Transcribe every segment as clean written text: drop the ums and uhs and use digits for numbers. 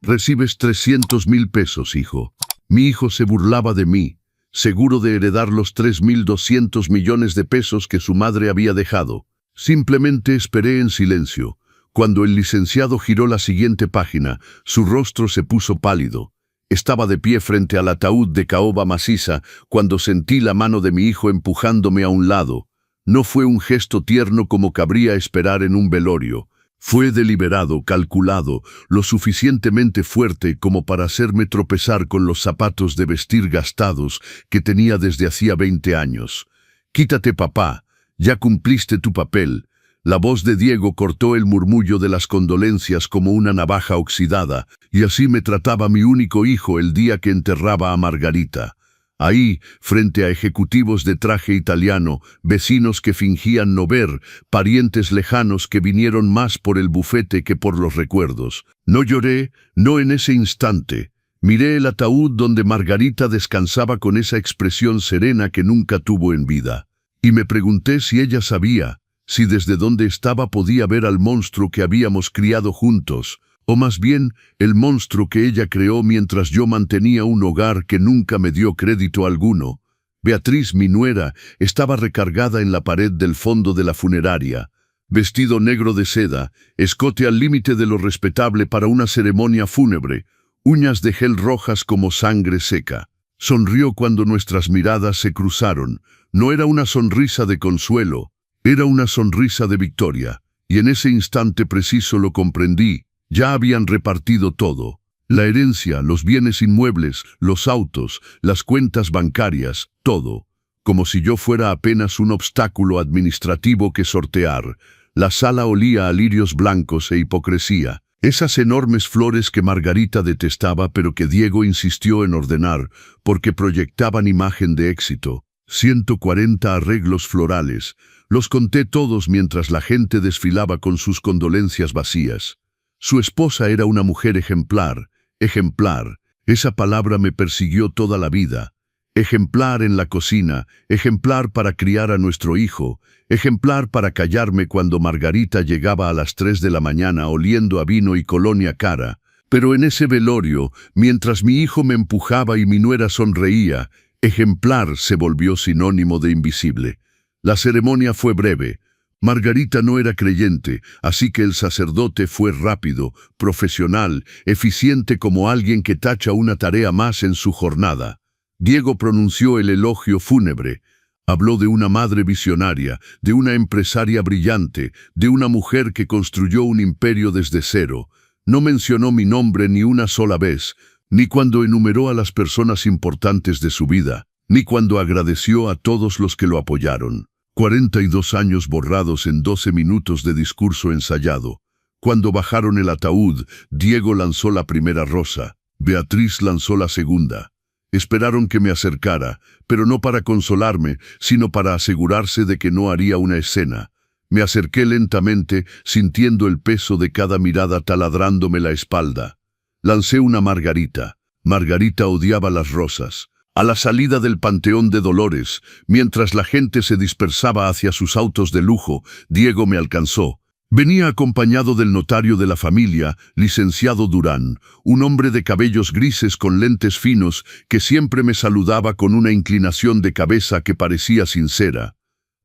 Recibes 300,000 pesos, hijo. Mi hijo se burlaba de mí, seguro de heredar los 3,200 millones de pesos que su madre había dejado. Simplemente esperé en silencio. Cuando el licenciado giró la siguiente página, su rostro se puso pálido. Estaba de pie frente al ataúd de caoba maciza cuando sentí la mano de mi hijo empujándome a un lado. No fue un gesto tierno como cabría esperar en un velorio. Fue deliberado, calculado, lo suficientemente fuerte como para hacerme tropezar con los zapatos de vestir gastados que tenía desde hacía 20 años. «Quítate, papá, ya cumpliste tu papel». La voz de Diego cortó el murmullo de las condolencias como una navaja oxidada, y así me trataba mi único hijo el día que enterraba a Margarita. Ahí, frente a ejecutivos de traje italiano, vecinos que fingían no ver, parientes lejanos que vinieron más por el bufete que por los recuerdos. No lloré, no en ese instante. Miré el ataúd donde Margarita descansaba con esa expresión serena que nunca tuvo en vida. Y me pregunté si ella sabía, si desde donde estaba podía ver al monstruo que habíamos criado juntos, o más bien el monstruo que ella creó mientras yo mantenía un hogar que nunca me dio crédito alguno. Beatriz, mi nuera, estaba recargada en la pared del fondo de la funeraria. Vestido negro de seda, escote al límite de lo respetable para una ceremonia fúnebre, uñas de gel rojas como sangre seca. Sonrió cuando nuestras miradas se cruzaron. No era una sonrisa de consuelo, era una sonrisa de victoria, y en ese instante preciso lo comprendí. Ya habían repartido todo. La herencia, los bienes inmuebles, los autos, las cuentas bancarias, todo. Como si yo fuera apenas un obstáculo administrativo que sortear. La sala olía a lirios blancos e hipocresía. Esas enormes flores que Margarita detestaba pero que Diego insistió en ordenar, porque proyectaban imagen de éxito. 140 arreglos florales. Los conté todos mientras la gente desfilaba con sus condolencias vacías. Su esposa era una mujer ejemplar, ejemplar. Esa palabra me persiguió toda la vida. Ejemplar en la cocina, ejemplar para criar a nuestro hijo, ejemplar para callarme cuando Margarita llegaba a las 3 de la mañana oliendo a vino y colonia cara. Pero en ese velorio, mientras mi hijo me empujaba y mi nuera sonreía, ejemplar se volvió sinónimo de invisible. La ceremonia fue breve. Margarita no era creyente, así que el sacerdote fue rápido, profesional, eficiente como alguien que tacha una tarea más en su jornada. Diego pronunció el elogio fúnebre. Habló de una madre visionaria, de una empresaria brillante, de una mujer que construyó un imperio desde cero. No mencionó mi nombre ni una sola vez, ni cuando enumeró a las personas importantes de su vida, ni cuando agradeció a todos los que lo apoyaron. 42 años borrados en 12 minutos de discurso ensayado. Cuando bajaron el ataúd, Diego lanzó la primera rosa, Beatriz lanzó la segunda. Esperaron que me acercara, pero no para consolarme, sino para asegurarse de que no haría una escena. Me acerqué lentamente, sintiendo el peso de cada mirada taladrándome la espalda. Lancé una Margarita. Margarita odiaba las rosas. A la salida del Panteón de Dolores, mientras la gente se dispersaba hacia sus autos de lujo, Diego me alcanzó. Venía acompañado del notario de la familia, licenciado Durán, un hombre de cabellos grises con lentes finos que siempre me saludaba con una inclinación de cabeza que parecía sincera.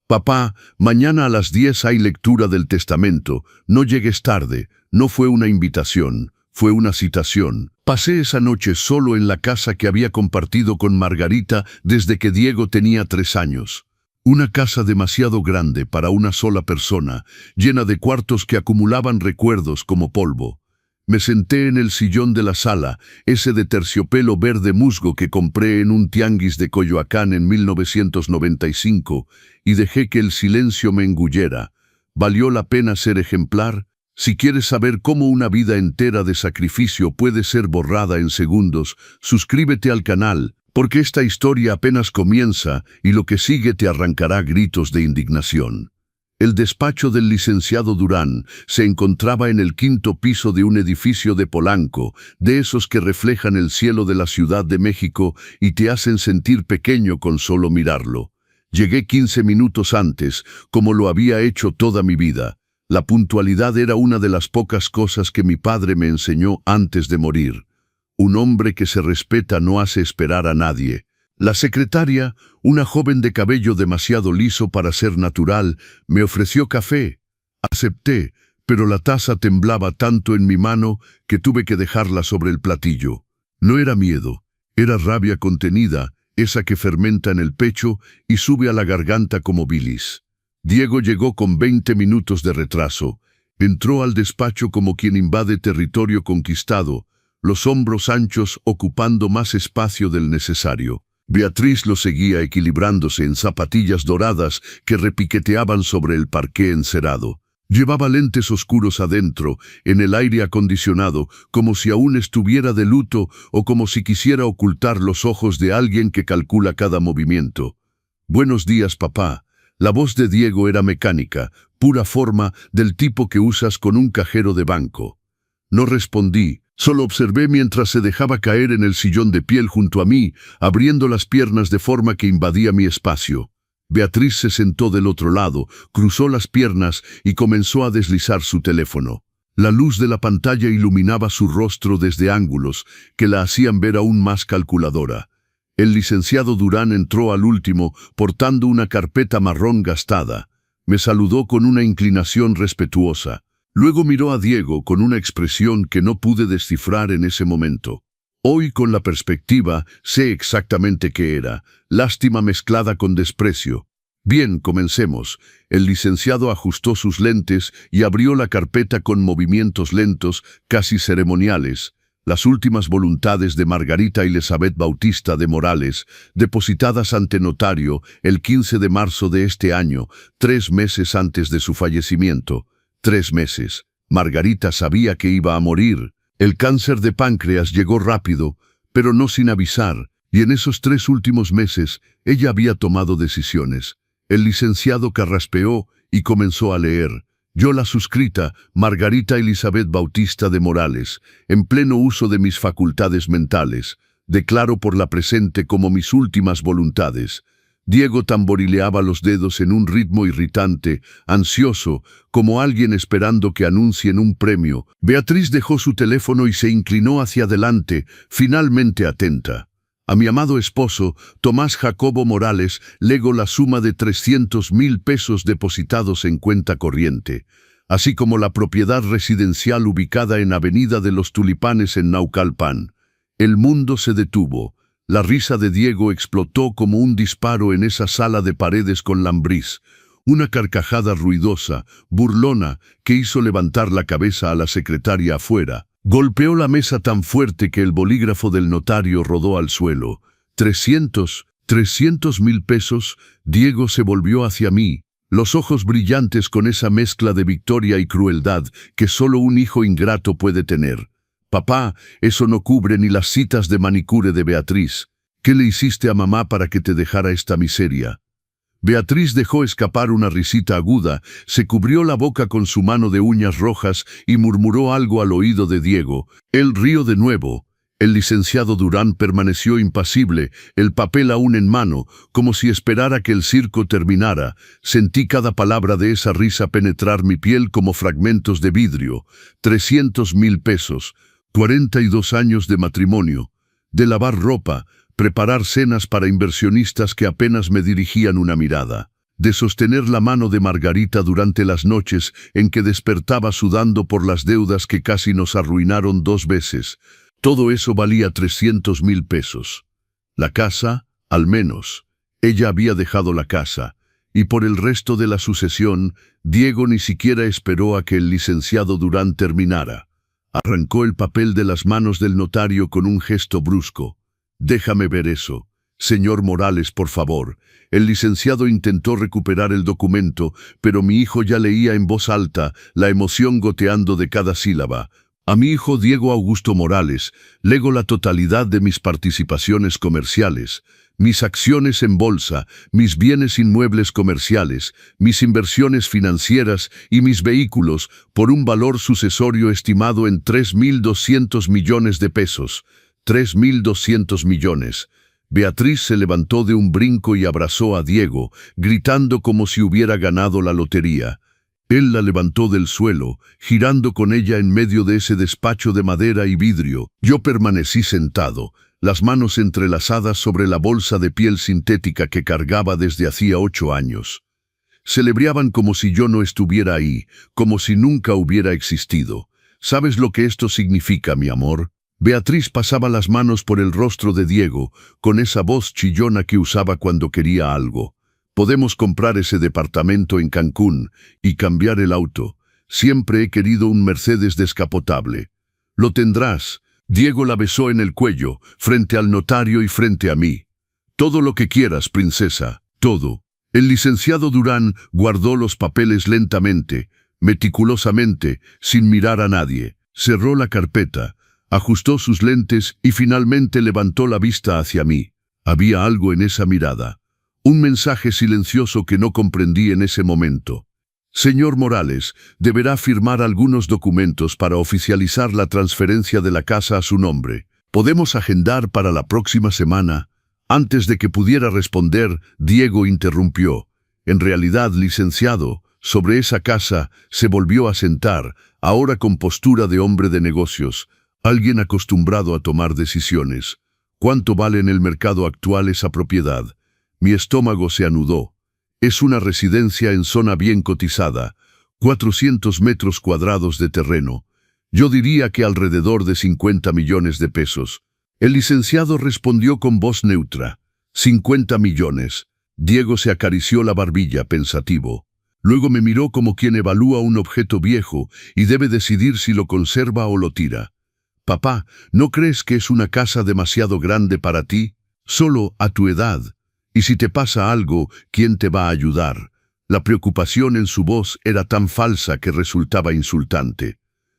«Papá, mañana a las 10 hay lectura del testamento. No llegues tarde». No fue una invitación, fue una citación. Pasé esa noche solo en la casa que había compartido con Margarita desde que Diego tenía 3 años. Una casa demasiado grande para una sola persona, llena de cuartos que acumulaban recuerdos como polvo. Me senté en el sillón de la sala, ese de terciopelo verde musgo que compré en un tianguis de Coyoacán en 1995, y dejé que el silencio me engullera. ¿Valió la pena ser ejemplar? Si quieres saber cómo una vida entera de sacrificio puede ser borrada en segundos, suscríbete al canal, porque esta historia apenas comienza y lo que sigue te arrancará gritos de indignación. El despacho del licenciado Durán se encontraba en el 5º piso de un edificio de Polanco, de esos que reflejan el cielo de la Ciudad de México y te hacen sentir pequeño con solo mirarlo. Llegué 15 minutos antes, como lo había hecho toda mi vida. La puntualidad era una de las pocas cosas que mi padre me enseñó antes de morir. Un hombre que se respeta no hace esperar a nadie. La secretaria, una joven de cabello demasiado liso para ser natural, me ofreció café. Acepté, pero la taza temblaba tanto en mi mano que tuve que dejarla sobre el platillo. No era miedo, era rabia contenida, esa que fermenta en el pecho y sube a la garganta como bilis. Diego llegó con 20 minutos de retraso. Entró al despacho como quien invade territorio conquistado, los hombros anchos ocupando más espacio del necesario. Beatriz lo seguía equilibrándose en zapatillas doradas que repiqueteaban sobre el parqué encerado. Llevaba lentes oscuros adentro, en el aire acondicionado, como si aún estuviera de luto o como si quisiera ocultar los ojos de alguien que calcula cada movimiento. «Buenos días, papá». La voz de Diego era mecánica, pura forma, del tipo que usas con un cajero de banco. No respondí, solo observé mientras se dejaba caer en el sillón de piel junto a mí, abriendo las piernas de forma que invadía mi espacio. Beatriz se sentó del otro lado, cruzó las piernas y comenzó a deslizar su teléfono. La luz de la pantalla iluminaba su rostro desde ángulos que la hacían ver aún más calculadora. El licenciado Durán entró al último, portando una carpeta marrón gastada. Me saludó con una inclinación respetuosa. Luego miró a Diego con una expresión que no pude descifrar en ese momento. Hoy, con la perspectiva, sé exactamente qué era. Lástima mezclada con desprecio. Bien, comencemos. El licenciado ajustó sus lentes y abrió la carpeta con movimientos lentos, casi ceremoniales. Las últimas voluntades de Margarita Elizabeth Bautista de Morales, depositadas ante notario el 15 de marzo de este año, 3 meses antes de su fallecimiento. 3 meses. Margarita sabía que iba a morir. El cáncer de páncreas llegó rápido, pero no sin avisar, y en esos 3 últimos meses ella había tomado decisiones. El licenciado carraspeó y comenzó a leer. Yo la suscrita, Margarita Elizabeth Bautista de Morales, en pleno uso de mis facultades mentales, declaro por la presente como mis últimas voluntades. Diego tamborileaba los dedos en un ritmo irritante, ansioso, como alguien esperando que anuncien un premio. Beatriz dejó su teléfono y se inclinó hacia adelante, finalmente atenta. A mi amado esposo, Tomás Jacobo Morales, lego la suma de 300.000 pesos depositados en cuenta corriente, así como la propiedad residencial ubicada en Avenida de los Tulipanes en Naucalpan. El mundo se detuvo. La risa de Diego explotó como un disparo en esa sala de paredes con lambriz. Una carcajada ruidosa, burlona, que hizo levantar la cabeza a la secretaria afuera. Golpeó la mesa tan fuerte que el bolígrafo del notario rodó al suelo. 300.000 pesos. Diego se volvió hacia mí, los ojos brillantes con esa mezcla de victoria y crueldad que solo un hijo ingrato puede tener. Papá, eso no cubre ni las citas de manicure de Beatriz. ¿Qué le hiciste a mamá para que te dejara esta miseria? Beatriz dejó escapar una risita aguda, se cubrió la boca con su mano de uñas rojas y murmuró algo al oído de Diego. Él rió de nuevo. El licenciado Durán permaneció impasible, el papel aún en mano, como si esperara que el circo terminara. Sentí cada palabra de esa risa penetrar mi piel como fragmentos de vidrio. 300.000 pesos, 42 años de matrimonio, de lavar ropa, preparar cenas para inversionistas que apenas me dirigían una mirada, de sostener la mano de Margarita durante las noches en que despertaba sudando por las deudas que casi nos arruinaron 2 veces. Todo eso valía 300.000 pesos. La casa, al menos. Ella había dejado la casa, y por el resto de la sucesión, Diego ni siquiera esperó a que el licenciado Durán terminara. Arrancó el papel de las manos del notario con un gesto brusco. «Déjame ver eso. Señor Morales, por favor». El licenciado intentó recuperar el documento, pero mi hijo ya leía en voz alta, la emoción goteando de cada sílaba. A mi hijo Diego Augusto Morales, lego la totalidad de mis participaciones comerciales, mis acciones en bolsa, mis bienes inmuebles comerciales, mis inversiones financieras y mis vehículos, por un valor sucesorio estimado en 3.200 millones de pesos. 3.200 millones. Beatriz se levantó de un brinco y abrazó a Diego, gritando como si hubiera ganado la lotería. Él la levantó del suelo, girando con ella en medio de ese despacho de madera y vidrio. Yo permanecí sentado, las manos entrelazadas sobre la bolsa de piel sintética que cargaba desde hacía 8 años. Celebraban como si yo no estuviera ahí, como si nunca hubiera existido. ¿Sabes lo que esto significa, mi amor? Beatriz pasaba las manos por el rostro de Diego, con esa voz chillona que usaba cuando quería algo. Podemos comprar ese departamento en Cancún y cambiar el auto. Siempre he querido un Mercedes descapotable. Lo tendrás. Diego la besó en el cuello, frente al notario y frente a mí. Todo lo que quieras, princesa, todo. El licenciado Durán guardó los papeles lentamente, meticulosamente, sin mirar a nadie. Cerró la carpeta, ajustó sus lentes y finalmente levantó la vista hacia mí. Había algo en esa mirada. Un mensaje silencioso que no comprendí en ese momento. Señor Morales, deberá firmar algunos documentos para oficializar la transferencia de la casa a su nombre. ¿Podemos agendar para la próxima semana? Antes de que pudiera responder, Diego interrumpió. En realidad, licenciado, sobre esa casa se volvió a sentar, ahora con postura de hombre de negocios, alguien acostumbrado a tomar decisiones. ¿Cuánto vale en el mercado actual esa propiedad? Mi estómago se anudó. Es una residencia en zona bien cotizada, 400 metros cuadrados de terreno. Yo diría que alrededor de 50 millones de pesos. El licenciado respondió con voz neutra. 50 millones. Diego se acarició la barbilla, pensativo. Luego me miró como quien evalúa un objeto viejo y debe decidir si lo conserva o lo tira. Papá, ¿no crees que es una casa demasiado grande para ti? Solo a tu edad. Y si te pasa algo, ¿quién te va a ayudar? La preocupación en su voz era tan falsa que resultaba insultante.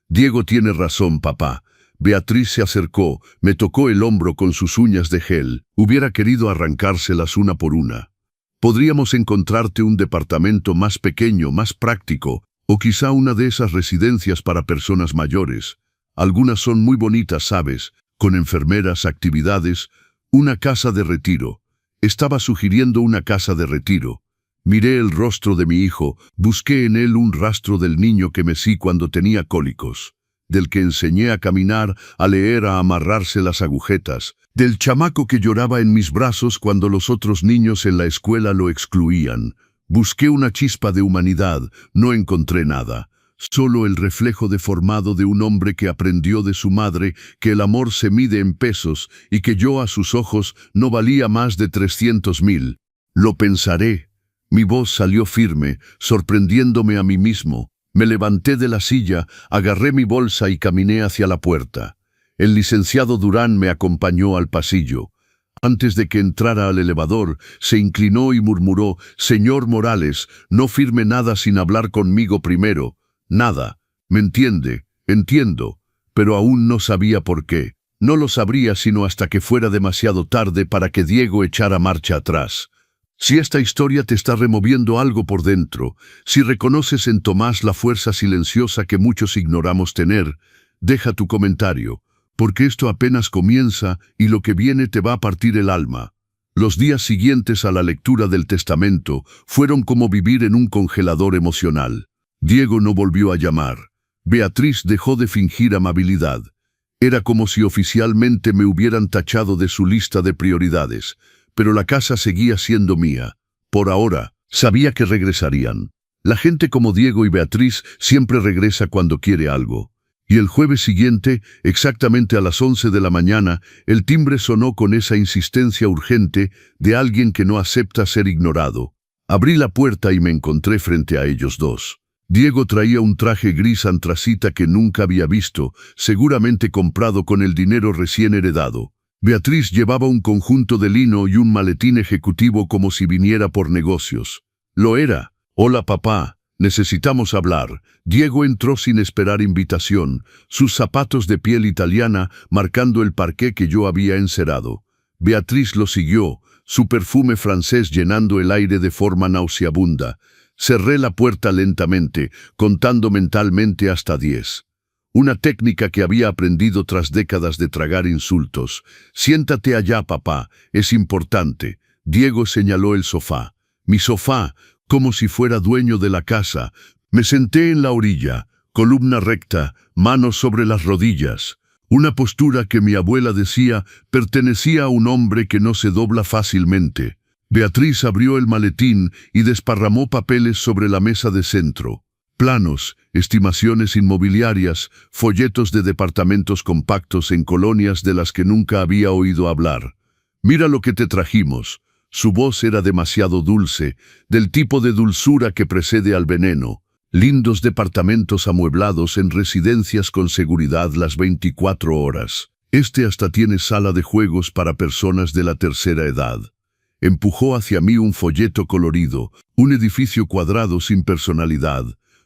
Diego tiene razón, papá. Beatriz se acercó, me tocó el hombro con sus uñas de gel. Hubiera querido arrancárselas una por una. Podríamos encontrarte un departamento más pequeño, más práctico, o quizá una de esas residencias para personas mayores. Algunas son muy bonitas, ¿sabes? Con enfermeras, actividades, una casa de retiro. Estaba sugiriendo una casa de retiro. Miré el rostro de mi hijo, busqué en él un rastro del niño que mecí cuando tenía cólicos, del que enseñé a caminar, a leer, a amarrarse las agujetas, del chamaco que lloraba en mis brazos cuando los otros niños en la escuela lo excluían. Busqué una chispa de humanidad, no encontré nada. Solo el reflejo deformado de un hombre que aprendió de su madre que el amor se mide en pesos y que yo a sus ojos no valía más de 300,000. Lo pensaré. Mi voz salió firme, sorprendiéndome a mí mismo. Me levanté de la silla, agarré mi bolsa y caminé hacia la puerta. El licenciado Durán me acompañó al pasillo. Antes de que entrara al elevador, se inclinó y murmuró: «Señor Morales, no firme nada sin hablar conmigo primero». Nada. ¿Me entiende? Entiendo. Pero aún no sabía por qué. No lo sabría sino hasta que fuera demasiado tarde para que Diego echara marcha atrás. Si esta historia te está removiendo algo por dentro, si reconoces en Tomás la fuerza silenciosa que muchos ignoramos tener, deja tu comentario, porque esto apenas comienza y lo que viene te va a partir el alma. Los días siguientes a la lectura del testamento fueron como vivir en un congelador emocional. Diego no volvió a llamar. Beatriz dejó de fingir amabilidad. Era como si oficialmente me hubieran tachado de su lista de prioridades, pero la casa seguía siendo mía. Por ahora, sabía que regresarían. La gente como Diego y Beatriz siempre regresa cuando quiere algo. Y el jueves siguiente, exactamente a las 11 de la mañana, el timbre sonó con esa insistencia urgente de alguien que no acepta ser ignorado. Abrí la puerta y me encontré frente a ellos dos. Diego traía un traje gris antracita que nunca había visto, seguramente comprado con el dinero recién heredado. Beatriz llevaba un conjunto de lino y un maletín ejecutivo como si viniera por negocios. Lo era. «Hola, papá. Necesitamos hablar». Diego entró sin esperar invitación, sus zapatos de piel italiana marcando el parqué que yo había encerado. Beatriz lo siguió, su perfume francés llenando el aire de forma nauseabunda. Cerré la puerta lentamente, contando mentalmente hasta 10. Una técnica que había aprendido tras décadas de tragar insultos. «Siéntate allá, papá, es importante». Diego señaló el sofá. Mi sofá, como si fuera dueño de la casa, Me senté en la orilla, columna recta, manos sobre las rodillas. Una postura que mi abuela decía pertenecía a un hombre que no se dobla fácilmente. Beatriz abrió el maletín y desparramó papeles sobre la mesa de centro. Planos, estimaciones inmobiliarias, folletos de departamentos compactos en colonias de las que nunca había oído hablar. «Mira lo que te trajimos». Su voz era demasiado dulce, del tipo de dulzura que precede al veneno. Lindos departamentos amueblados en residencias con seguridad las 24 horas. Este hasta tiene sala de juegos para personas de la tercera edad. Empujó hacia mí un folleto colorido, un edificio cuadrado sin personalidad,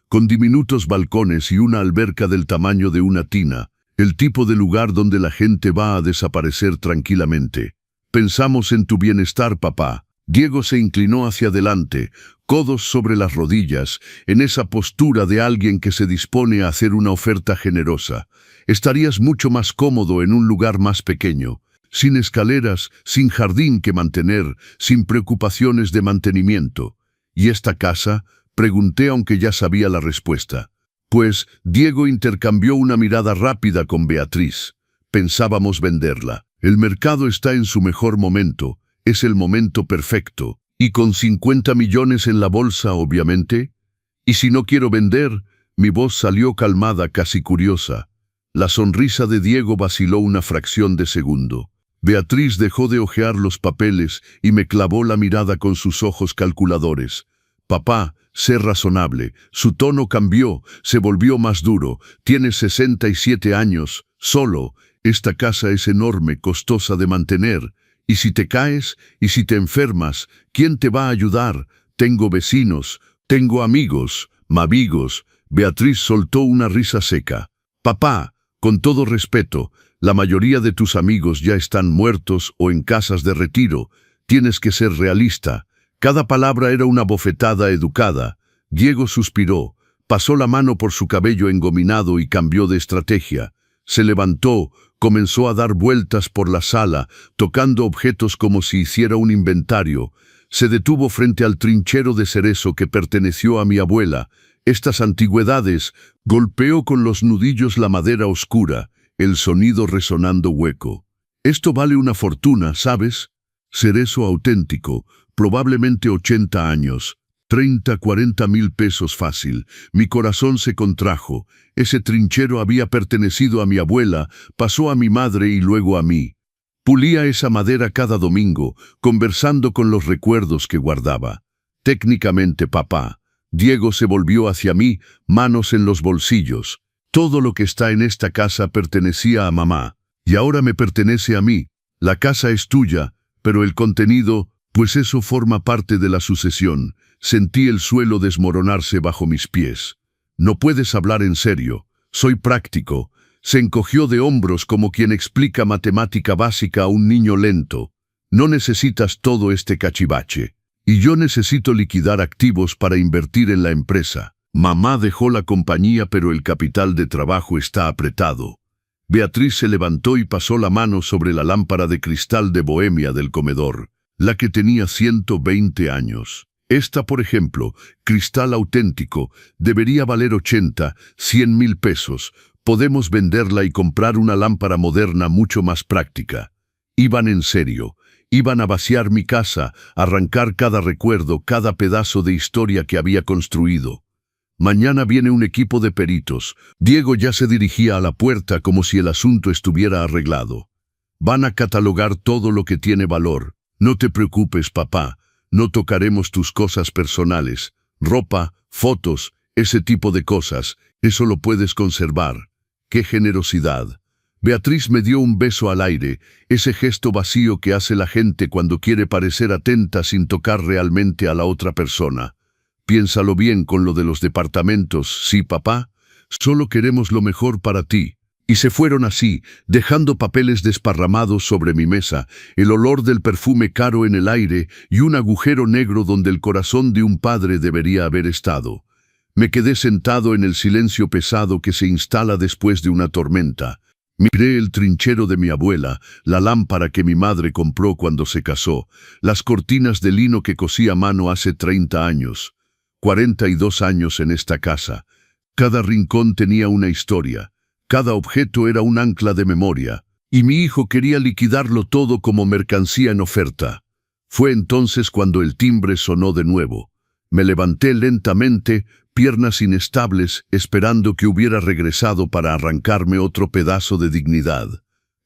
con diminutos balcones y una alberca del tamaño de una tina, el tipo de lugar donde la gente va a desaparecer tranquilamente. Pensamos en tu bienestar, papá. Diego se inclinó hacia adelante, codos sobre las rodillas, en esa postura de alguien que se dispone a hacer una oferta generosa. Estarías mucho más cómodo en un lugar más pequeño, sin escaleras, sin jardín que mantener, sin preocupaciones de mantenimiento. ¿Y esta casa?, pregunté aunque ya sabía la respuesta. Pues Diego intercambió una mirada rápida con Beatriz. Pensábamos venderla. El mercado está en su mejor momento. Es el momento perfecto. Y con 50 millones en la bolsa, obviamente. ¿Y si no quiero vender? Mi voz salió calmada, casi curiosa. La sonrisa de Diego vaciló una fracción de segundo. Beatriz dejó de hojear los papeles y me clavó la mirada con sus ojos calculadores. Papá, sé razonable. Su tono cambió, se volvió más duro. Tienes 67 años, solo. Esta casa es enorme, costosa de mantener. Y si te caes, y si te enfermas, ¿quién te va a ayudar? Tengo vecinos, tengo amigos, mavigos. Beatriz soltó una risa seca. Papá, con todo respeto, la mayoría de tus amigos ya están muertos o en casas de retiro. Tienes que ser realista. Cada palabra era una bofetada educada. Diego suspiró, pasó la mano por su cabello engominado y cambió de estrategia. Se levantó, comenzó a dar vueltas por la sala, tocando objetos como si hiciera un inventario. Se detuvo frente al trinchero de cerezo que perteneció a mi abuela. Estas antigüedades, golpeó con los nudillos la madera oscura, el sonido resonando hueco. Esto vale una fortuna, ¿sabes? Cerezo auténtico, probablemente 80 años. 30, 40 mil pesos fácil. Mi corazón se contrajo. Ese trinchero había pertenecido a mi abuela, pasó a mi madre y luego a mí. Pulía esa madera cada domingo, conversando con los recuerdos que guardaba. Técnicamente, papá. Diego se volvió hacia mí, manos en los bolsillos. Todo lo que está en esta casa pertenecía a mamá, y ahora me pertenece a mí. La casa es tuya, pero el contenido, pues eso forma parte de la sucesión. Sentí el suelo desmoronarse bajo mis pies. No puedes hablar en serio. Soy práctico. Se encogió de hombros como quien explica matemática básica a un niño lento. No necesitas todo este cachivache. Y yo necesito liquidar activos para invertir en la empresa. Mamá dejó la compañía, pero el capital de trabajo está apretado. Beatriz se levantó y pasó la mano sobre la lámpara de cristal de Bohemia del comedor, la que tenía 120 años. Esta, por ejemplo, cristal auténtico, debería valer 80, 100 mil pesos. Podemos venderla y comprar una lámpara moderna mucho más práctica. Iban en serio. Iban a vaciar mi casa, arrancar cada recuerdo, cada pedazo de historia que había construido. Mañana viene un equipo de peritos. Diego ya se dirigía a la puerta como si el asunto estuviera arreglado. Van a catalogar todo lo que tiene valor. No te preocupes, papá. No tocaremos tus cosas personales. Ropa, fotos, ese tipo de cosas. Eso lo puedes conservar. ¡Qué generosidad! Beatriz me dio un beso al aire, ese gesto vacío que hace la gente cuando quiere parecer atenta sin tocar realmente a la otra persona. Piénsalo bien con lo de los departamentos, ¿sí, papá? Solo queremos lo mejor para ti. Y se fueron así, dejando papeles desparramados sobre mi mesa, el olor del perfume caro en el aire y un agujero negro donde el corazón de un padre debería haber estado. Me quedé sentado en el silencio pesado que se instala después de una tormenta. Miré el trinchero de mi abuela, la lámpara que mi madre compró cuando se casó, las cortinas de lino que cosí a mano hace 30 años. 42 años en esta casa. Cada rincón tenía una historia. Cada objeto era un ancla de memoria. Y mi hijo quería liquidarlo todo como mercancía en oferta. Fue entonces cuando el timbre sonó de nuevo. Me levanté lentamente, piernas inestables, esperando que hubiera regresado para arrancarme otro pedazo de dignidad.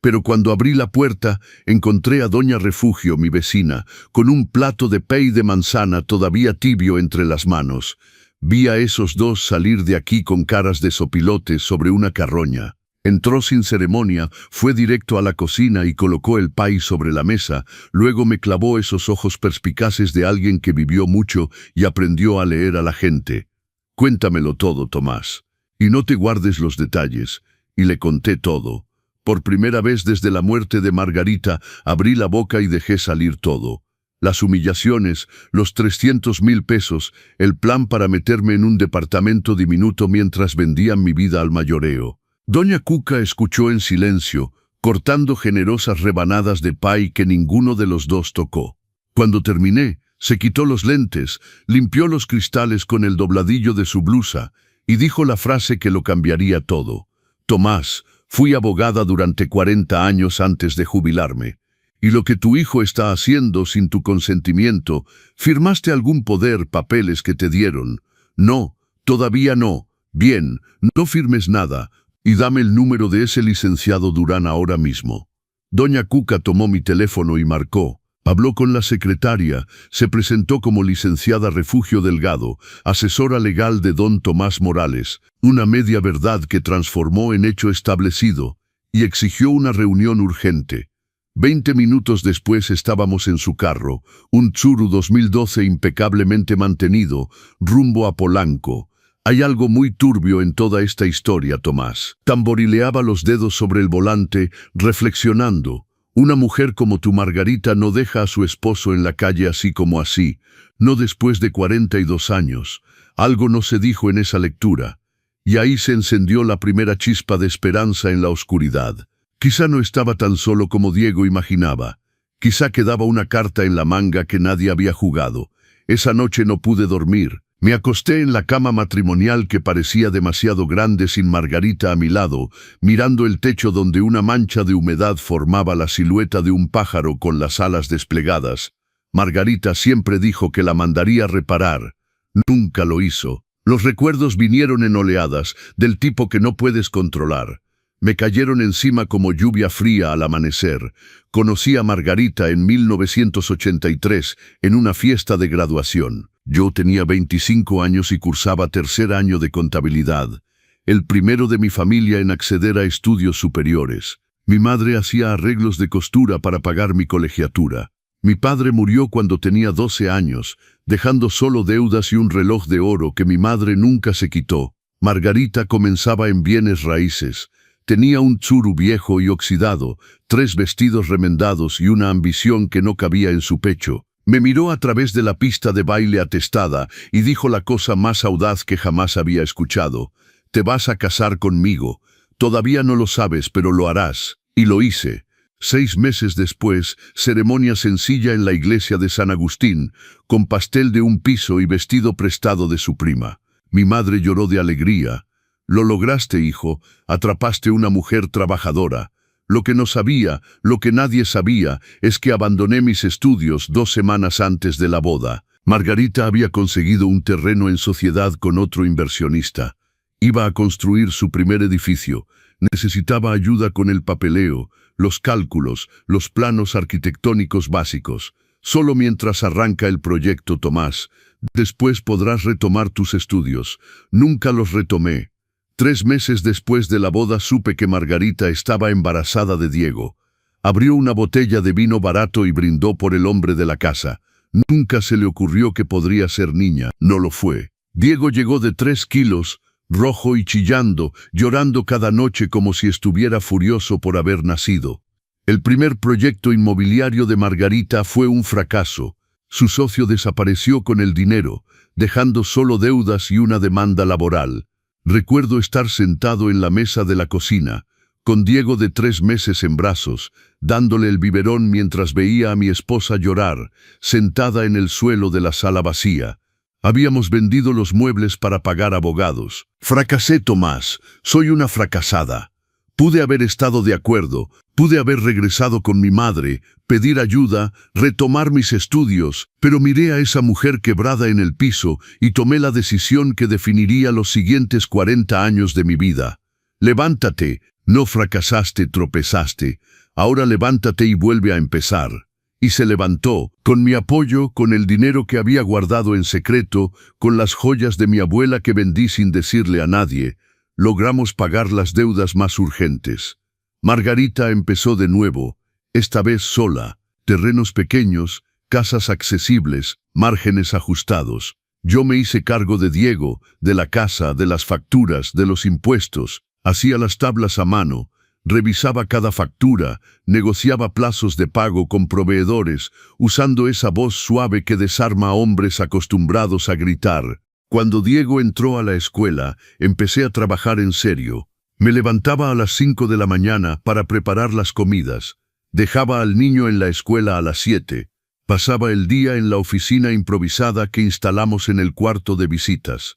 Pero cuando abrí la puerta, encontré a doña Refugio, mi vecina, con un plato de pay de manzana todavía tibio entre las manos. Vi a esos dos salir de aquí con caras de sopilotes sobre una carroña. Entró sin ceremonia, fue directo a la cocina y colocó el pay sobre la mesa. Luego me clavó esos ojos perspicaces de alguien que vivió mucho y aprendió a leer a la gente. Cuéntamelo todo, Tomás. Y no te guardes los detalles. Y le conté todo. Por primera vez desde la muerte de Margarita, abrí la boca y dejé salir todo. Las humillaciones, los 300.000 pesos, el plan para meterme en un departamento diminuto mientras vendían mi vida al mayoreo. Doña Cuca escuchó en silencio, cortando generosas rebanadas de pay que ninguno de los dos tocó. Cuando terminé, se quitó los lentes, limpió los cristales con el dobladillo de su blusa y dijo la frase que lo cambiaría todo. Tomás, fui abogada durante 40 años antes de jubilarme. Y lo que tu hijo está haciendo sin tu consentimiento, ¿firmaste algún poder, papeles que te dieron? No, todavía no. Bien, no firmes nada. Y dame el número de ese licenciado Durán ahora mismo. Doña Cuca tomó mi teléfono y marcó. Habló con la secretaria, se presentó como licenciada Refugio Delgado, asesora legal de don Tomás Morales, una media verdad que transformó en hecho establecido, y exigió una reunión urgente. 20 minutos después estábamos en su carro, un Tsuru 2012 impecablemente mantenido, rumbo a Polanco. Hay algo muy turbio en toda esta historia, Tomás. Tamborileaba los dedos sobre el volante, reflexionando. Una mujer como tu Margarita no deja a su esposo en la calle así como así, no después de 42 años. Algo no se dijo en esa lectura. Y ahí se encendió la primera chispa de esperanza en la oscuridad. Quizá no estaba tan solo como Diego imaginaba. Quizá quedaba una carta en la manga que nadie había jugado. Esa noche no pude dormir. Me acosté en la cama matrimonial que parecía demasiado grande sin Margarita a mi lado, mirando el techo donde una mancha de humedad formaba la silueta de un pájaro con las alas desplegadas. Margarita siempre dijo que la mandaría reparar. Nunca lo hizo. Los recuerdos vinieron en oleadas, del tipo que no puedes controlar. Me cayeron encima como lluvia fría al amanecer. Conocí a Margarita en 1983 en una fiesta de graduación. Yo tenía 25 años y cursaba tercer año de contabilidad, el primero de mi familia en acceder a estudios superiores. Mi madre hacía arreglos de costura para pagar mi colegiatura. Mi padre murió cuando tenía 12 años, dejando solo deudas y un reloj de oro que mi madre nunca se quitó. Margarita comenzaba en bienes raíces. Tenía un Tsuru viejo y oxidado, 3 vestidos remendados y una ambición que no cabía en su pecho. Me miró a través de la pista de baile atestada y dijo la cosa más audaz que jamás había escuchado. Te vas a casar conmigo. Todavía no lo sabes, pero lo harás. Y lo hice. 6 meses después, ceremonia sencilla en la iglesia de San Agustín, con pastel de un piso y vestido prestado de su prima. Mi madre lloró de alegría. Lo lograste, hijo. Atrapaste una mujer trabajadora. Lo que no sabía, lo que nadie sabía, es que abandoné mis estudios 2 semanas antes de la boda. Margarita había conseguido un terreno en sociedad con otro inversionista. Iba a construir su primer edificio. Necesitaba ayuda con el papeleo, los cálculos, los planos arquitectónicos básicos. Solo mientras arranca el proyecto, Tomás. Después podrás retomar tus estudios. Nunca los retomé. 3 meses después de la boda supe que Margarita estaba embarazada de Diego. Abrió una botella de vino barato y brindó por el hombre de la casa. Nunca se le ocurrió que podría ser niña. No lo fue. Diego llegó de 3 kilos, rojo y chillando, llorando cada noche como si estuviera furioso por haber nacido. El primer proyecto inmobiliario de Margarita fue un fracaso. Su socio desapareció con el dinero, dejando solo deudas y una demanda laboral. Recuerdo estar sentado en la mesa de la cocina, con Diego de 3 meses en brazos, dándole el biberón mientras veía a mi esposa llorar, sentada en el suelo de la sala vacía. Habíamos vendido los muebles para pagar abogados. Fracasé, Tomás. Soy una fracasada. Pude haber estado de acuerdo, pude haber regresado con mi madre, pedir ayuda, retomar mis estudios, pero miré a esa mujer quebrada en el piso y tomé la decisión que definiría los siguientes 40 años de mi vida. Levántate, no fracasaste, tropezaste. Ahora levántate y vuelve a empezar. Y se levantó, con mi apoyo, con el dinero que había guardado en secreto, con las joyas de mi abuela que vendí sin decirle a nadie. Logramos pagar las deudas más urgentes. Margarita empezó de nuevo, esta vez sola. Terrenos pequeños, casas accesibles, márgenes ajustados. Yo me hice cargo de Diego, de la casa, de las facturas, de los impuestos. Hacía las tablas a mano. Revisaba cada factura, negociaba plazos de pago con proveedores, usando esa voz suave que desarma a hombres acostumbrados a gritar. Cuando Diego entró a la escuela, empecé a trabajar en serio. Me levantaba a las 5 de la mañana para preparar las comidas. Dejaba al niño en la escuela a las 7. Pasaba el día en la oficina improvisada que instalamos en el cuarto de visitas.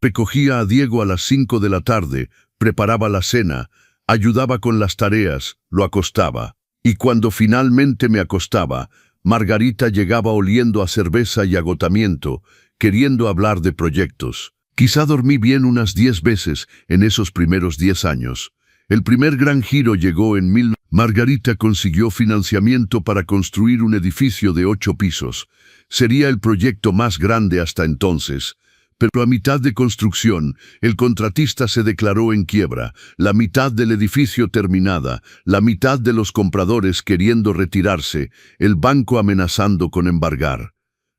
Recogía a Diego a las 5 de la tarde, preparaba la cena, ayudaba con las tareas, lo acostaba. Y cuando finalmente me acostaba, Margarita llegaba oliendo a cerveza y agotamiento, queriendo hablar de proyectos. Quizá dormí bien unas 10 veces en esos primeros 10 años. El primer gran giro llegó en 1000. Margarita consiguió financiamiento para construir un edificio de 8 pisos. Sería el proyecto más grande hasta entonces. Pero a mitad de construcción, el contratista se declaró en quiebra, la mitad del edificio terminada, la mitad de los compradores queriendo retirarse, el banco amenazando con embargar.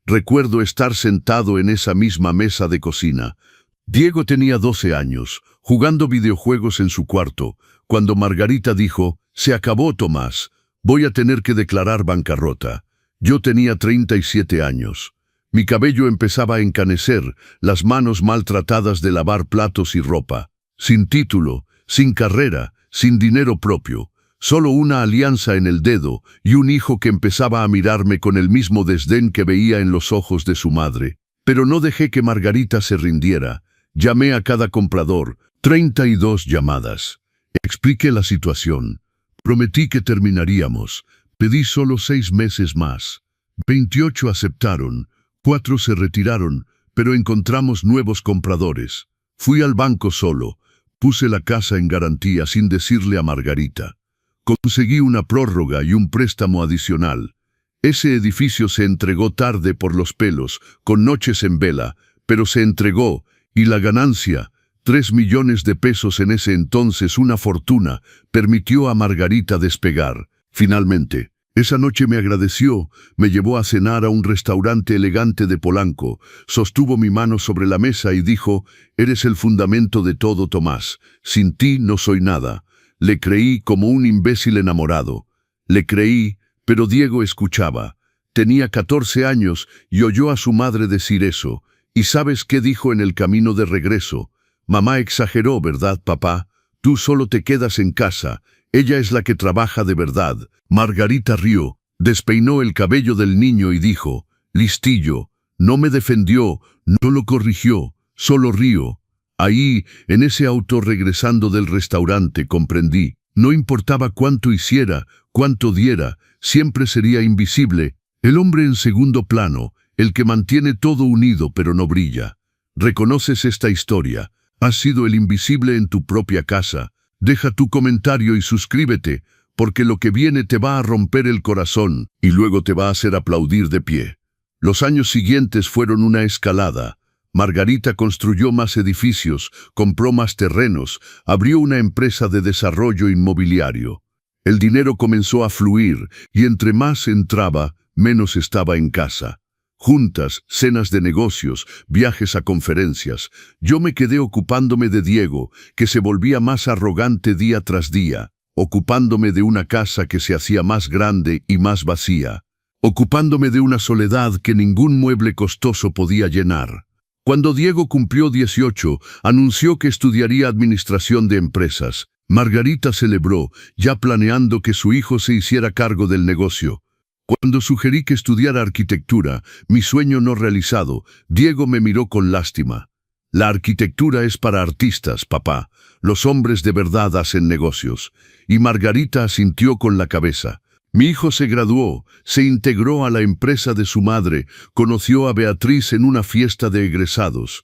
Recuerdo estar sentado en esa misma mesa de cocina. Diego tenía 12 años, jugando videojuegos en su cuarto, cuando Margarita dijo, «Se acabó, Tomás, voy a tener que declarar bancarrota». Yo tenía 37 años. Mi cabello empezaba a encanecer, las manos maltratadas de lavar platos y ropa. Sin título, sin carrera, sin dinero propio. Solo una alianza en el dedo y un hijo que empezaba a mirarme con el mismo desdén que veía en los ojos de su madre. Pero no dejé que Margarita se rindiera. Llamé a cada comprador, 32 llamadas. Expliqué la situación. Prometí que terminaríamos. Pedí solo 6 meses más. 28 aceptaron. 4 se retiraron, pero encontramos nuevos compradores. Fui al banco solo. Puse la casa en garantía sin decirle a Margarita. Conseguí una prórroga y un préstamo adicional. Ese edificio se entregó tarde por los pelos, con noches en vela, pero se entregó, y la ganancia, 3 millones de pesos en ese entonces, una fortuna, permitió a Margarita despegar. Finalmente, esa noche me agradeció, me llevó a cenar a un restaurante elegante de Polanco, sostuvo mi mano sobre la mesa y dijo, «Eres el fundamento de todo, Tomás. Sin ti no soy nada». Le creí como un imbécil enamorado. Le creí, pero Diego escuchaba. Tenía 14 años y oyó a su madre decir eso. ¿Y sabes qué dijo en el camino de regreso? «Mamá exageró, ¿verdad, papá? Tú solo te quedas en casa. Ella es la que trabaja de verdad». Margarita rió, despeinó el cabello del niño y dijo, «Listillo, no me defendió, no lo corrigió, solo río». Ahí, en ese auto regresando del restaurante, comprendí. No importaba cuánto hiciera, cuánto diera, siempre sería invisible. El hombre en segundo plano, el que mantiene todo unido pero no brilla. ¿Reconoces esta historia? Has sido el invisible en tu propia casa. Deja tu comentario y suscríbete, porque lo que viene te va a romper el corazón y luego te va a hacer aplaudir de pie. Los años siguientes fueron una escalada. Margarita construyó más edificios, compró más terrenos, abrió una empresa de desarrollo inmobiliario. El dinero comenzó a fluir y entre más entraba, menos estaba en casa. Juntas, cenas de negocios, viajes a conferencias. Yo me quedé ocupándome de Diego, que se volvía más arrogante día tras día, ocupándome de una casa que se hacía más grande y más vacía, ocupándome de una soledad que ningún mueble costoso podía llenar. Cuando Diego cumplió 18, anunció que estudiaría administración de empresas. Margarita celebró, ya planeando que su hijo se hiciera cargo del negocio. Cuando sugerí que estudiara arquitectura, mi sueño no realizado, Diego me miró con lástima. La arquitectura es para artistas, papá. Los hombres de verdad hacen negocios. Y Margarita asintió con la cabeza. Mi hijo se graduó, se integró a la empresa de su madre, conoció a Beatriz en una fiesta de egresados.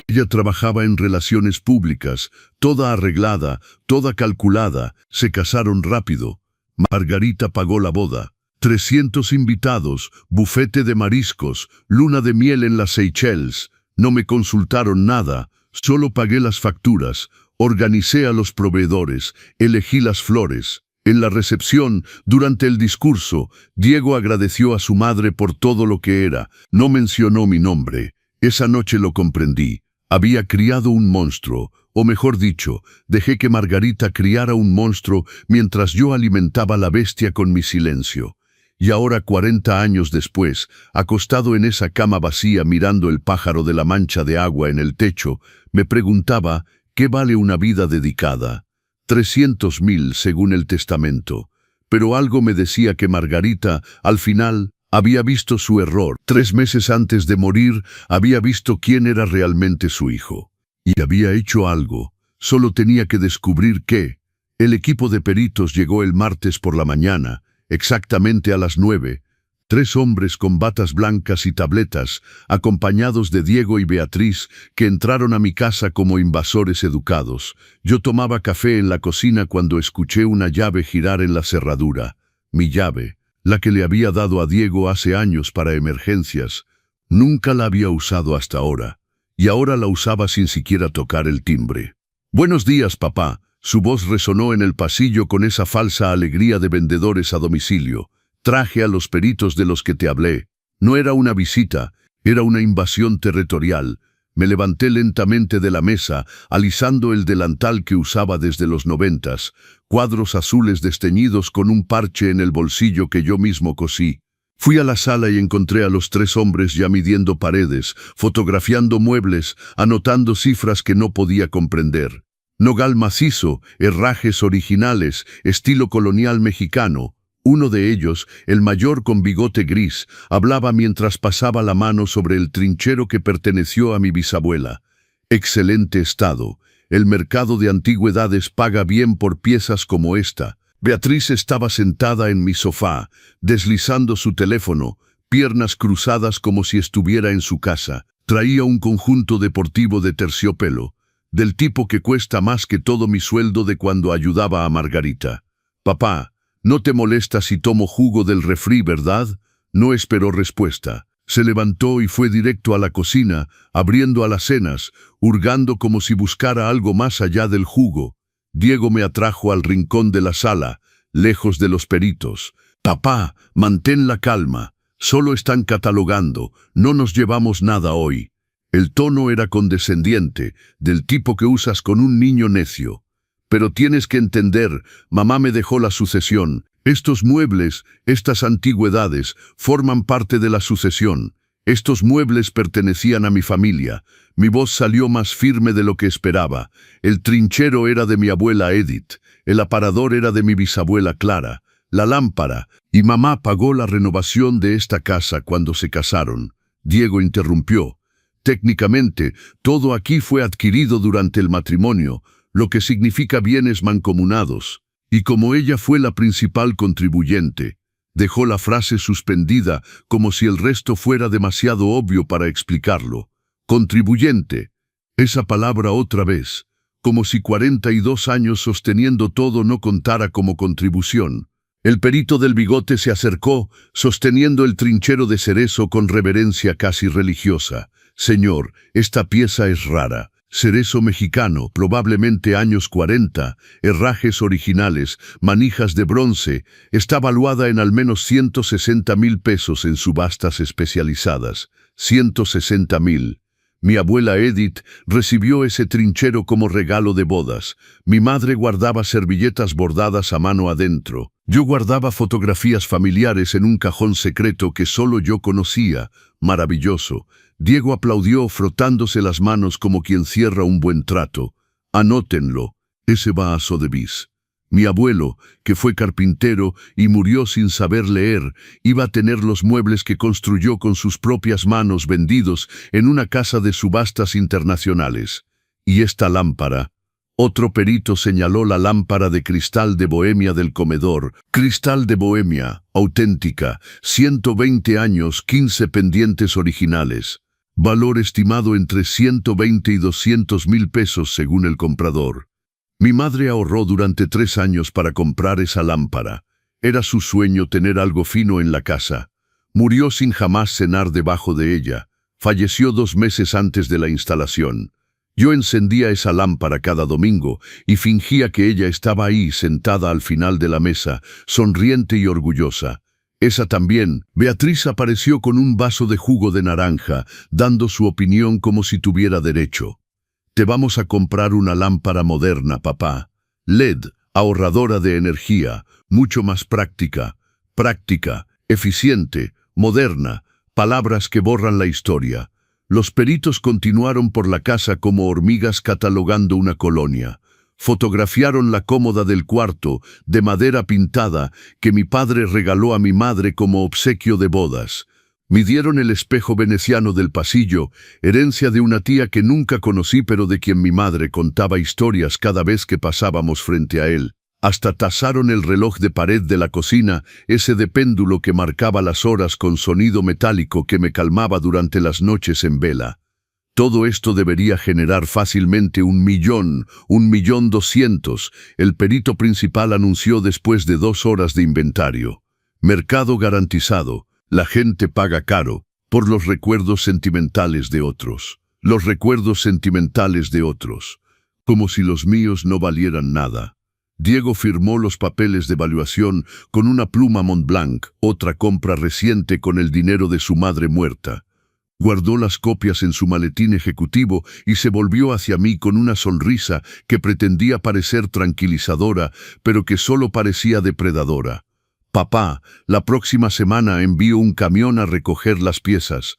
Ella trabajaba en relaciones públicas, toda arreglada, toda calculada, se casaron rápido. Margarita pagó la boda. 300 invitados, bufete de mariscos, luna de miel en las Seychelles. No me consultaron nada, solo pagué las facturas, organicé a los proveedores, elegí las flores. En la recepción, durante el discurso, Diego agradeció a su madre por todo lo que era. No mencionó mi nombre. Esa noche lo comprendí. Había criado un monstruo, o mejor dicho, dejé que Margarita criara un monstruo mientras yo alimentaba la bestia con mi silencio. Y ahora, 40 años después, acostado en esa cama vacía mirando el pájaro de la mancha de agua en el techo, me preguntaba, ¿qué vale una vida dedicada? 300.000 según el testamento. Pero algo me decía que Margarita, al final, había visto su error. 3 meses antes de morir, había visto quién era realmente su hijo. Y había hecho algo. Solo tenía que descubrir qué. El equipo de peritos llegó el martes por la mañana, exactamente a las 9. 3 hombres con batas blancas y tabletas, acompañados de Diego y Beatriz, que entraron a mi casa como invasores educados. Yo tomaba café en la cocina cuando escuché una llave girar en la cerradura. Mi llave, la que le había dado a Diego hace años para emergencias. Nunca la había usado hasta ahora, y ahora la usaba sin siquiera tocar el timbre. «Buenos días, papá». Su voz resonó en el pasillo con esa falsa alegría de vendedores a domicilio. Traje a los peritos de los que te hablé. No era una visita, era una invasión territorial. Me levanté lentamente de la mesa, alisando el delantal que usaba desde los 90, cuadros azules desteñidos con un parche en el bolsillo que yo mismo cosí. Fui a la sala y encontré a los 3 hombres ya midiendo paredes, fotografiando muebles, anotando cifras que no podía comprender. Nogal macizo, herrajes originales, estilo colonial mexicano. Uno de ellos, el mayor con bigote gris, hablaba mientras pasaba la mano sobre el trinchero que perteneció a mi bisabuela. Excelente estado. El mercado de antigüedades paga bien por piezas como esta. Beatriz estaba sentada en mi sofá, deslizando su teléfono, piernas cruzadas como si estuviera en su casa. Traía un conjunto deportivo de terciopelo, del tipo que cuesta más que todo mi sueldo de cuando ayudaba a Margarita. «Papá, no te molesta si tomo jugo del refri, ¿verdad?». No esperó respuesta. Se levantó y fue directo a la cocina, abriendo alacenas, hurgando como si buscara algo más allá del jugo. Diego me atrajo al rincón de la sala, lejos de los peritos. «Papá, mantén la calma. Solo están catalogando. No nos llevamos nada hoy». El tono era condescendiente, del tipo que usas con un niño necio. «Pero tienes que entender, mamá me dejó la sucesión. Estos muebles, estas antigüedades, forman parte de la sucesión. Estos muebles pertenecían a mi familia». Mi voz salió más firme de lo que esperaba. El trinchero era de mi abuela Edith, el aparador era de mi bisabuela Clara, la lámpara, y mamá pagó la renovación de esta casa cuando se casaron. Diego interrumpió. «Técnicamente, todo aquí fue adquirido durante el matrimonio, lo que significa bienes mancomunados. Y como ella fue la principal contribuyente», dejó la frase suspendida como si el resto fuera demasiado obvio para explicarlo. «Contribuyente». Esa palabra otra vez, como si 42 años sosteniendo todo no contara como contribución. El perito del bigote se acercó, sosteniendo el trinchero de cerezo con reverencia casi religiosa. «Señor, esta pieza es rara. Cerezo mexicano, probablemente años 40, herrajes originales, manijas de bronce, está valuada en al menos 160.000 pesos en subastas especializadas. 160.000. Mi abuela Edith recibió ese trinchero como regalo de bodas. Mi madre guardaba servilletas bordadas a mano adentro. Yo guardaba fotografías familiares en un cajón secreto que solo yo conocía. Maravilloso». Diego aplaudió frotándose las manos como quien cierra un buen trato. «Anótenlo. Ese va a Sotheby's». Mi abuelo, que fue carpintero y murió sin saber leer, iba a tener los muebles que construyó con sus propias manos vendidos en una casa de subastas internacionales. Y esta lámpara. Otro perito señaló la lámpara de cristal de Bohemia del comedor. Cristal de Bohemia, auténtica, 120 años, 15 pendientes originales. Valor estimado entre 120 y 200.000 pesos según el comprador. Mi madre ahorró durante 3 años para comprar esa lámpara. Era su sueño tener algo fino en la casa. Murió sin jamás cenar debajo de ella. Falleció 2 meses antes de la instalación. Yo encendía esa lámpara cada domingo y fingía que ella estaba ahí sentada al final de la mesa, sonriente y orgullosa. Esa también. Beatriz apareció con un vaso de jugo de naranja, dando su opinión como si tuviera derecho. Te vamos a comprar una lámpara moderna, papá. LED, ahorradora de energía, mucho más práctica, eficiente, moderna, palabras que borran la historia. Los peritos continuaron por la casa como hormigas catalogando una colonia. Fotografiaron la cómoda del cuarto, de madera pintada, que mi padre regaló a mi madre como obsequio de bodas. Midieron el espejo veneciano del pasillo, herencia de una tía que nunca conocí pero de quien mi madre contaba historias cada vez que pasábamos frente a él. Hasta tasaron el reloj de pared de la cocina, ese de péndulo que marcaba las horas con sonido metálico que me calmaba durante las noches en vela. Todo esto debería generar fácilmente 1.200.000, el perito principal anunció después de 2 horas de inventario. Mercado garantizado. La gente paga caro por los recuerdos sentimentales de otros. Los recuerdos sentimentales de otros. Como si los míos no valieran nada. Diego firmó los papeles de evaluación con una pluma Montblanc, otra compra reciente con el dinero de su madre muerta. Guardó las copias en su maletín ejecutivo y se volvió hacia mí con una sonrisa que pretendía parecer tranquilizadora, pero que solo parecía depredadora. Papá, la próxima semana envío un camión a recoger las piezas.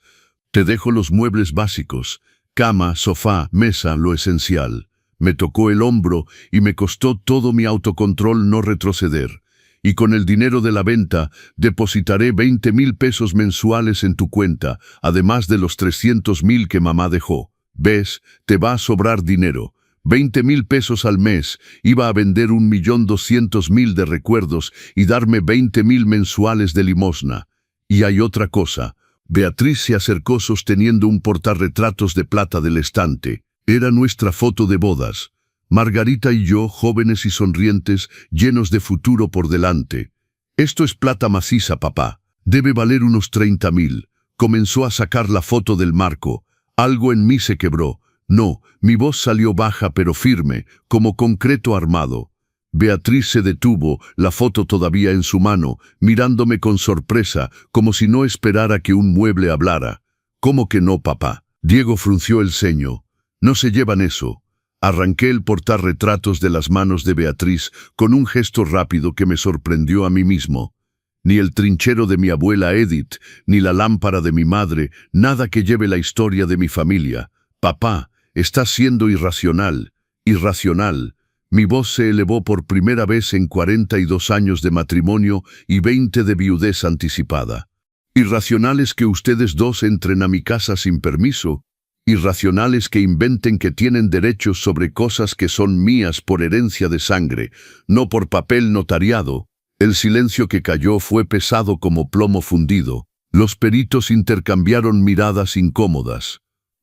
Te dejo los muebles básicos, cama, sofá, mesa, lo esencial. Me tocó el hombro y me costó todo mi autocontrol no retroceder. Y con el dinero de la venta, depositaré 20.000 pesos mensuales en tu cuenta, además de los 300.000 que mamá dejó. ¿Ves? Te va a sobrar dinero. 20.000 pesos al mes, iba a vender 1.200.000 de recuerdos y darme 20.000 mensuales de limosna. Y hay otra cosa. Beatriz se acercó sosteniendo un portarretratos de plata del estante. Era nuestra foto de bodas. Margarita y yo, jóvenes y sonrientes, llenos de futuro por delante. Esto es plata maciza, papá. Debe valer unos 30.000. Comenzó a sacar la foto del marco. Algo en mí se quebró. No, mi voz salió baja pero firme, como concreto armado. Beatriz se detuvo, la foto todavía en su mano, mirándome con sorpresa, como si no esperara que un mueble hablara. ¿Cómo que no, papá? Diego frunció el ceño. No se llevan eso. Arranqué el portarretratos de las manos de Beatriz con un gesto rápido que me sorprendió a mí mismo. Ni el trinchero de mi abuela Edith, ni la lámpara de mi madre, nada que lleve la historia de mi familia. Papá, estás siendo irracional, irracional. Mi voz se elevó por primera vez en 42 años de matrimonio y 20 de viudez anticipada. Irracionales que ustedes dos entren a mi casa sin permiso. Irracionales que inventen que tienen derechos sobre cosas que son mías por herencia de sangre, no por papel notariado. El silencio que cayó fue pesado como plomo fundido. Los peritos intercambiaron miradas incómodas.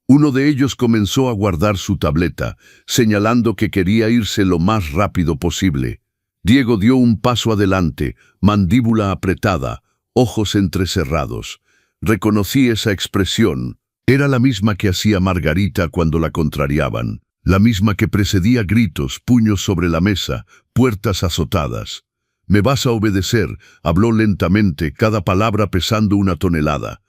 Uno de ellos comenzó a guardar su tableta, señalando que quería irse lo más rápido posible. Diego dio un paso adelante, mandíbula apretada, ojos entrecerrados. Reconocí esa expresión. Era la misma que hacía Margarita cuando la contrariaban, la misma que precedía gritos, puños sobre la mesa, puertas azotadas. «Me vas a obedecer», habló lentamente, cada palabra pesando 1 tonelada.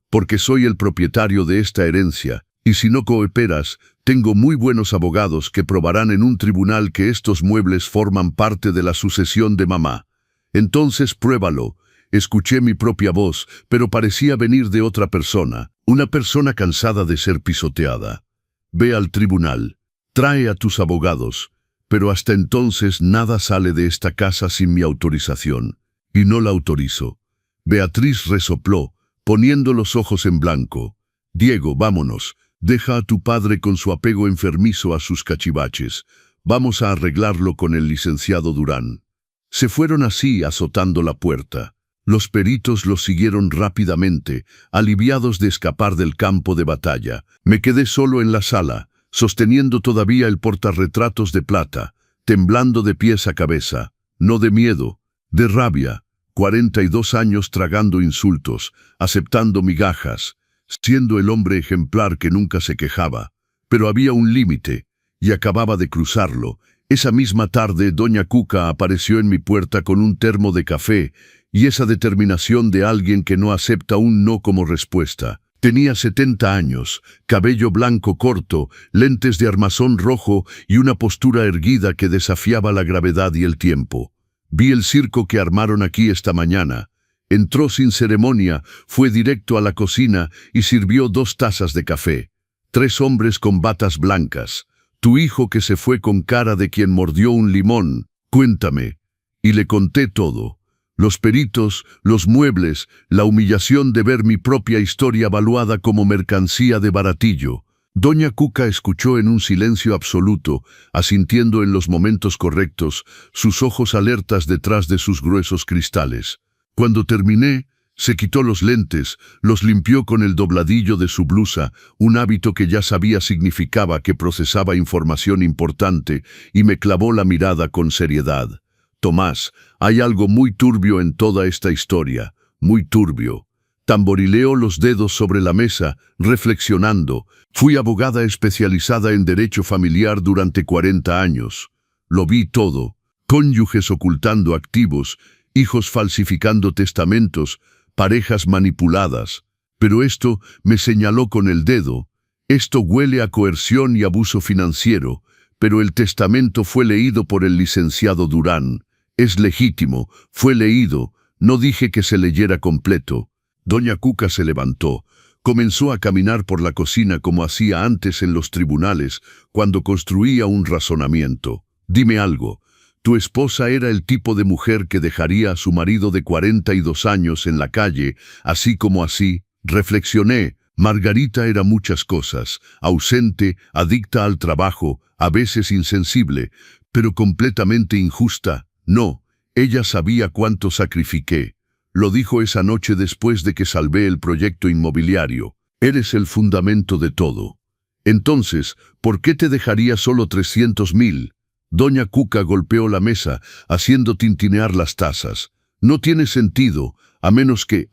«Porque soy el propietario de esta herencia. Y si no cooperas, tengo muy buenos abogados que probarán en un tribunal que estos muebles forman parte de la sucesión de mamá. Entonces pruébalo». Escuché mi propia voz, pero parecía venir de otra persona, una persona cansada de ser pisoteada. «Ve al tribunal. Trae a tus abogados. pero hasta entonces nada sale de esta casa sin mi autorización, y no la autorizo. Beatriz resopló, poniendo los ojos en blanco. Diego, vámonos. Deja a tu padre con su apego enfermizo a sus cachivaches. Vamos a arreglarlo con el licenciado Durán. Se fueron así, azotando la puerta. Los peritos los siguieron rápidamente, aliviados de escapar del campo de batalla. Me quedé solo en la sala, sosteniendo todavía el portarretratos de plata, temblando de pies a cabeza, no de miedo, de rabia. 42 años tragando insultos, aceptando migajas, siendo el hombre ejemplar que nunca se quejaba. Pero había un límite, y acababa de cruzarlo. Esa misma tarde, doña Cuca apareció en mi puerta con un termo de café, y esa determinación de alguien que no acepta un no como respuesta. Tenía 70 años, cabello blanco corto, lentes de armazón rojo y una postura erguida que desafiaba la gravedad y el tiempo. Vi el circo que armaron aquí esta mañana. Entró sin ceremonia, fue directo a la cocina y sirvió 2 tazas de café. 3 hombres con batas blancas. Tu hijo que se fue con cara de quien mordió un limón. Cuéntame. Y le conté todo. Los peritos, los muebles, la humillación de ver mi propia historia valuada como mercancía de baratillo. Doña Cuca escuchó en un silencio absoluto, asintiendo en los momentos correctos, sus ojos alertas detrás de sus gruesos cristales. Cuando terminé, se quitó los lentes, los limpió con el dobladillo de su blusa, un hábito que ya sabía significaba que procesaba información importante, y me clavó la mirada con seriedad. Tomás, hay algo muy turbio en toda esta historia, muy turbio. Tamborileó los dedos sobre la mesa, reflexionando. Fui abogada especializada en derecho familiar durante 40 años. Lo vi todo. Cónyuges ocultando activos, hijos falsificando testamentos, parejas manipuladas. Pero esto, me señaló con el dedo, esto huele a coerción y abuso financiero, pero el testamento fue leído por el licenciado Durán. Es legítimo, fue leído, no dije que se leyera completo. Doña Cuca se levantó, comenzó a caminar por la cocina como hacía antes en los tribunales, cuando construía un razonamiento. Dime algo, tu esposa era el tipo de mujer que dejaría a su marido de 42 años en la calle, así como así. Reflexioné, Margarita era muchas cosas, ausente, adicta al trabajo, a veces insensible, pero completamente injusta. No, ella sabía cuánto sacrifiqué. Lo dijo esa noche después de que salvé el proyecto inmobiliario. Eres el fundamento de todo. Entonces, ¿por qué te dejaría solo 300.000? Doña Cuca golpeó la mesa, haciendo tintinear las tazas. No tiene sentido, a menos que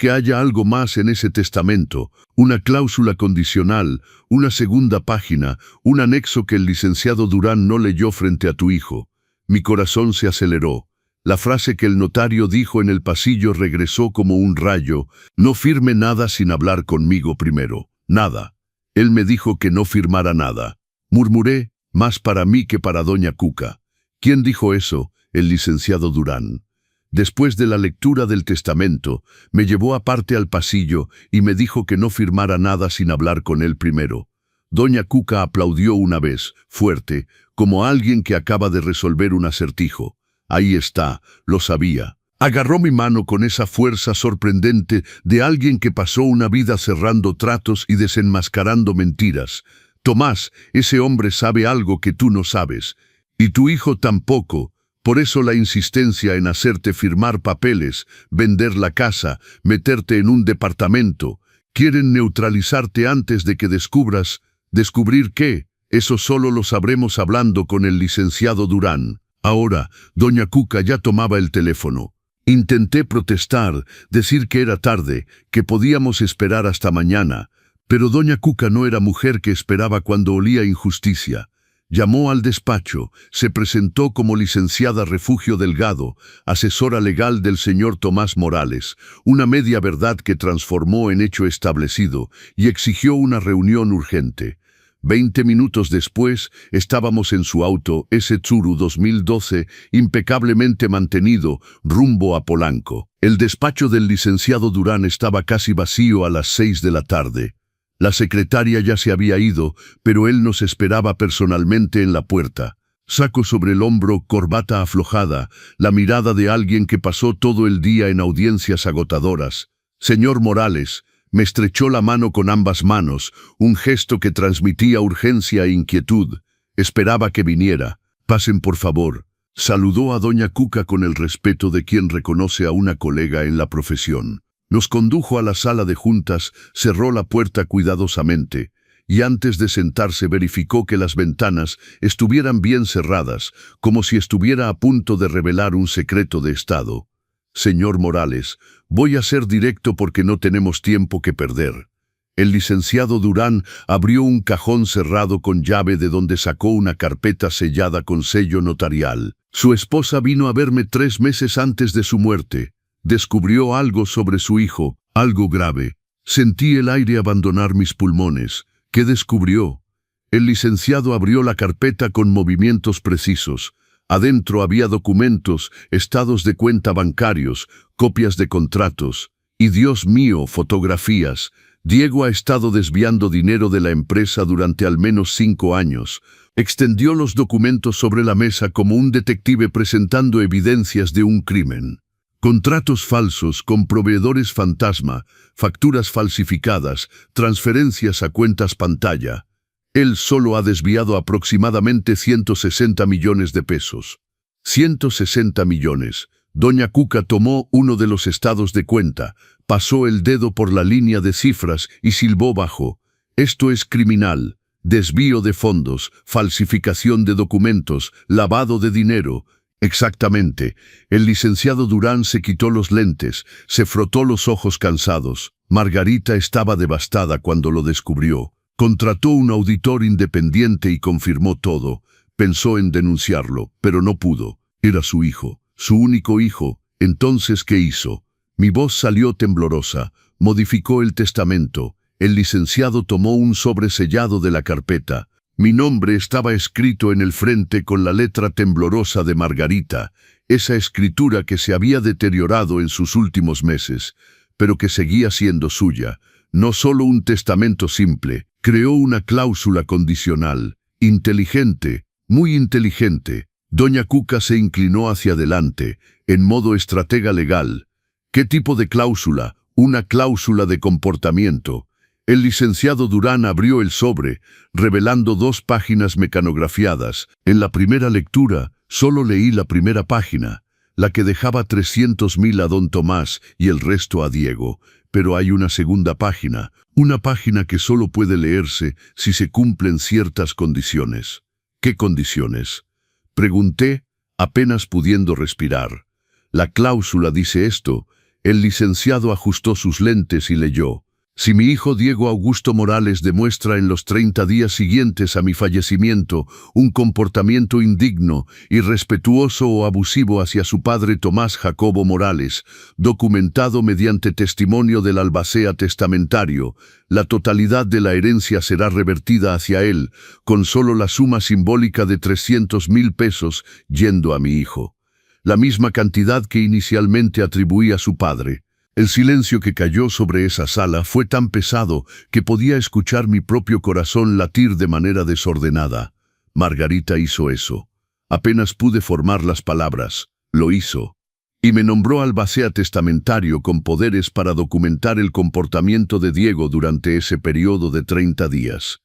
haya algo más en ese testamento, una cláusula condicional, una segunda página, un anexo que el licenciado Durán no leyó frente a tu hijo. Mi corazón se aceleró. La frase que el notario dijo en el pasillo regresó como un rayo. No firme nada sin hablar conmigo primero. Nada. Él me dijo que no firmara nada. Murmuré, más para mí que para doña Cuca. ¿Quién dijo eso? El licenciado Durán. Después de la lectura del testamento, me llevó aparte al pasillo y me dijo que no firmara nada sin hablar con él primero. Doña Cuca aplaudió una vez, fuerte, como alguien que acaba de resolver un acertijo. Ahí está, lo sabía. Agarró mi mano con esa fuerza sorprendente de alguien que pasó una vida cerrando tratos y desenmascarando mentiras. Tomás, ese hombre sabe algo que tú no sabes. Y tu hijo tampoco. Por eso la insistencia en hacerte firmar papeles, vender la casa, meterte en un departamento. Quieren neutralizarte antes de que descubras. ¿Descubrir qué? Eso solo lo sabremos hablando con el licenciado Durán. Ahora, doña Cuca ya tomaba el teléfono. Intenté protestar, decir que era tarde, que podíamos esperar hasta mañana. Pero doña Cuca no era mujer que esperaba cuando olía injusticia. Llamó al despacho, se presentó como licenciada Refugio Delgado, asesora legal del señor Tomás Morales, una media verdad que transformó en hecho establecido, y exigió una reunión urgente. 20 minutos después, estábamos en su auto, ese Tsuru 2012, impecablemente mantenido, rumbo a Polanco. El despacho del licenciado Durán estaba casi vacío a las 6 de la tarde. La secretaria ya se había ido, pero él nos esperaba personalmente en la puerta. Saco sobre el hombro, corbata aflojada, la mirada de alguien que pasó todo el día en audiencias agotadoras. «Señor Morales», me estrechó la mano con ambas manos, un gesto que transmitía urgencia e inquietud. Esperaba que viniera. «Pasen, por favor». Saludó a doña Cuca con el respeto de quien reconoce a una colega en la profesión. Nos condujo a la sala de juntas, cerró la puerta cuidadosamente, y antes de sentarse verificó que las ventanas estuvieran bien cerradas, como si estuviera a punto de revelar un secreto de Estado. «Señor Morales, voy a ser directo porque no tenemos tiempo que perder». El licenciado Durán abrió un cajón cerrado con llave de donde sacó una carpeta sellada con sello notarial. Su esposa vino a verme 3 meses antes de su muerte. Descubrió algo sobre su hijo, algo grave. Sentí el aire abandonar mis pulmones. ¿Qué descubrió? El licenciado abrió la carpeta con movimientos precisos. Adentro había documentos, estados de cuenta bancarios, copias de contratos. Y Dios mío, fotografías. Diego ha estado desviando dinero de la empresa durante al menos 5 años. Extendió los documentos sobre la mesa como un detective presentando evidencias de un crimen. Contratos falsos con proveedores fantasma, facturas falsificadas, transferencias a cuentas pantalla. Él solo ha desviado aproximadamente 160 millones de pesos. 160 millones. Doña Cuca tomó uno de los estados de cuenta, pasó el dedo por la línea de cifras y silbó bajo. «Esto es criminal. Desvío de fondos, falsificación de documentos, lavado de dinero». Exactamente. El licenciado Durán se quitó los lentes, se frotó los ojos cansados. Margarita estaba devastada cuando lo descubrió. Contrató un auditor independiente y confirmó todo. Pensó en denunciarlo, pero no pudo. Era su hijo. Su único hijo. Entonces, ¿qué hizo? Mi voz salió temblorosa. Modificó el testamento. El licenciado tomó un sobre sellado de la carpeta. Mi nombre estaba escrito en el frente con la letra temblorosa de Margarita, esa escritura que se había deteriorado en sus últimos meses, pero que seguía siendo suya. No solo un testamento simple, creó una cláusula condicional. Inteligente, muy inteligente. Doña Cuca se inclinó hacia adelante, en modo estratega legal. ¿Qué tipo de cláusula? Una cláusula de comportamiento. El licenciado Durán abrió el sobre, revelando 2 páginas mecanografiadas. En la primera lectura, solo leí la primera página, la que dejaba 300.000 a don Tomás y el resto a Diego. Pero hay una segunda página, una página que solo puede leerse si se cumplen ciertas condiciones. ¿Qué condiciones? Pregunté, apenas pudiendo respirar. La cláusula dice esto. El licenciado ajustó sus lentes y leyó. Si mi hijo Diego Augusto Morales demuestra en los 30 días siguientes a mi fallecimiento un comportamiento indigno, irrespetuoso o abusivo hacia su padre Tomás Jacobo Morales, documentado mediante testimonio del albacea testamentario, la totalidad de la herencia será revertida hacia él, con solo la suma simbólica de 300.000 pesos yendo a mi hijo. La misma cantidad que inicialmente atribuí a su padre. El silencio que cayó sobre esa sala fue tan pesado que podía escuchar mi propio corazón latir de manera desordenada. Margarita hizo eso. Apenas pude formar las palabras. Lo hizo. Y me nombró albacea testamentario con poderes para documentar el comportamiento de Diego durante ese periodo de 30 días.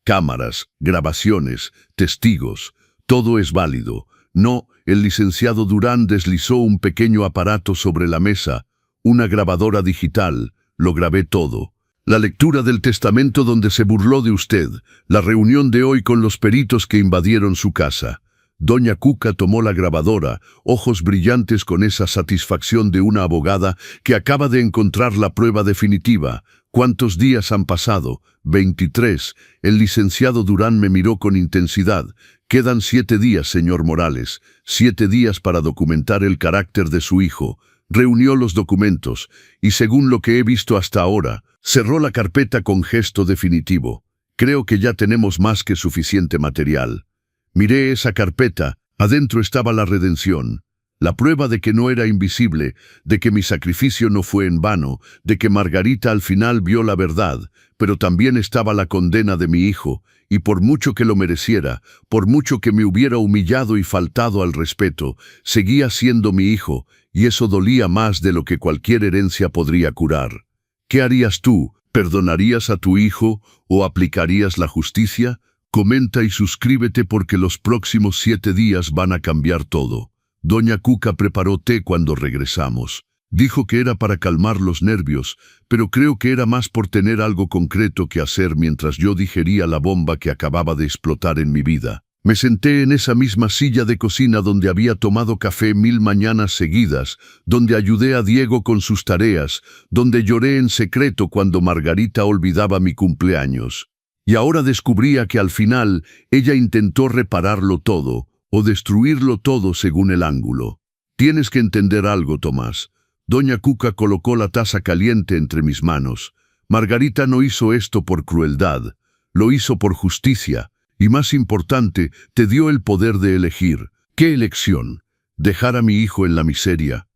Cámaras, grabaciones, testigos, todo es válido. No, el licenciado Durán deslizó un pequeño aparato sobre la mesa, una grabadora digital. Lo grabé todo. La lectura del testamento donde se burló de usted, la reunión de hoy con los peritos que invadieron su casa. Doña Cuca tomó la grabadora, ojos brillantes con esa satisfacción de una abogada que acaba de encontrar la prueba definitiva. ¿Cuántos días han pasado? 23. El licenciado Durán me miró con intensidad. Quedan 7 días, señor Morales. 7 días para documentar el carácter de su hijo. Reunió los documentos, y según lo que he visto hasta ahora, cerró la carpeta con gesto definitivo. Creo que ya tenemos más que suficiente material. Miré esa carpeta, adentro estaba la redención. La prueba de que no era invisible, de que mi sacrificio no fue en vano, de que Margarita al final vio la verdad, pero también estaba la condena de mi hijo, y por mucho que lo mereciera, por mucho que me hubiera humillado y faltado al respeto, seguía siendo mi hijo, y eso dolía más de lo que cualquier herencia podría curar. ¿Qué harías tú? ¿Perdonarías a tu hijo o aplicarías la justicia? Comenta y suscríbete porque los próximos 7 días van a cambiar todo. Doña Cuca preparó té cuando regresamos. Dijo que era para calmar los nervios, pero creo que era más por tener algo concreto que hacer mientras yo digería la bomba que acababa de explotar en mi vida. Me senté en esa misma silla de cocina donde había tomado café 1000 mañanas seguidas, donde ayudé a Diego con sus tareas, donde lloré en secreto cuando Margarita olvidaba mi cumpleaños. Y ahora descubría que al final ella intentó repararlo todo, o destruirlo todo según el ángulo. Tienes que entender algo, Tomás. Doña Cuca colocó la taza caliente entre mis manos. Margarita no hizo esto por crueldad, lo hizo por justicia, y más importante, te dio el poder de elegir. ¿Qué elección? ¿Dejar a mi hijo en la miseria?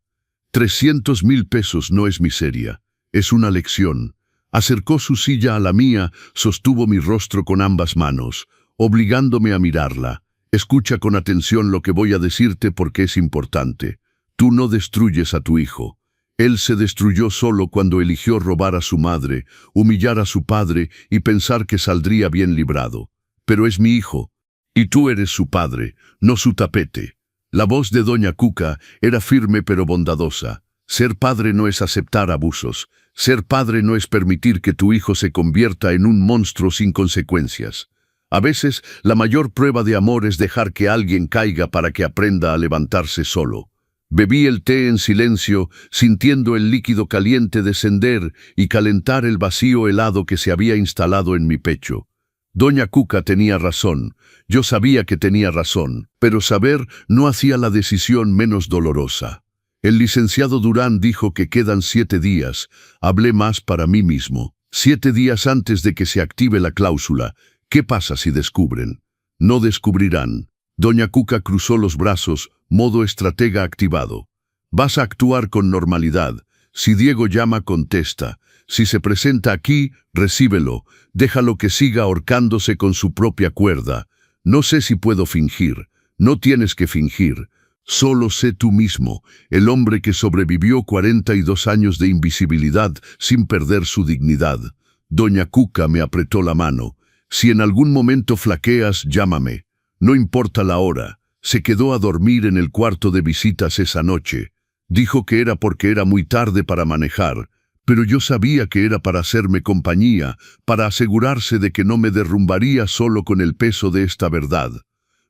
300,000 pesos no es miseria, es una lección. Acercó su silla a la mía, sostuvo mi rostro con ambas manos, obligándome a mirarla. Escucha con atención lo que voy a decirte porque es importante. Tú no destruyes a tu hijo. Él se destruyó solo cuando eligió robar a su madre, humillar a su padre y pensar que saldría bien librado. Pero es mi hijo, y tú eres su padre, no su tapete. La voz de Doña Cuca era firme pero bondadosa. Ser padre no es aceptar abusos. Ser padre no es permitir que tu hijo se convierta en un monstruo sin consecuencias. A veces, la mayor prueba de amor es dejar que alguien caiga para que aprenda a levantarse solo. Bebí el té en silencio, sintiendo el líquido caliente descender y calentar el vacío helado que se había instalado en mi pecho. Doña Cuca tenía razón, yo sabía que tenía razón, pero saber no hacía la decisión menos dolorosa. El licenciado Durán dijo que quedan 7 días, hablé más para mí mismo. 7 días antes de que se active la cláusula. ¿Qué pasa si descubren? No descubrirán. Doña Cuca cruzó los brazos, modo estratega activado. Vas a actuar con normalidad. Si Diego llama, contesta. Si se presenta aquí, recíbelo. Déjalo que siga ahorcándose con su propia cuerda. No sé si puedo fingir. No tienes que fingir. Solo sé tú mismo, el hombre que sobrevivió 42 años de invisibilidad sin perder su dignidad. Doña Cuca me apretó la mano. Si en algún momento flaqueas, llámame. No importa la hora. Se quedó a dormir en el cuarto de visitas esa noche. Dijo que era porque era muy tarde para manejar, pero yo sabía que era para hacerme compañía, para asegurarse de que no me derrumbaría solo con el peso de esta verdad.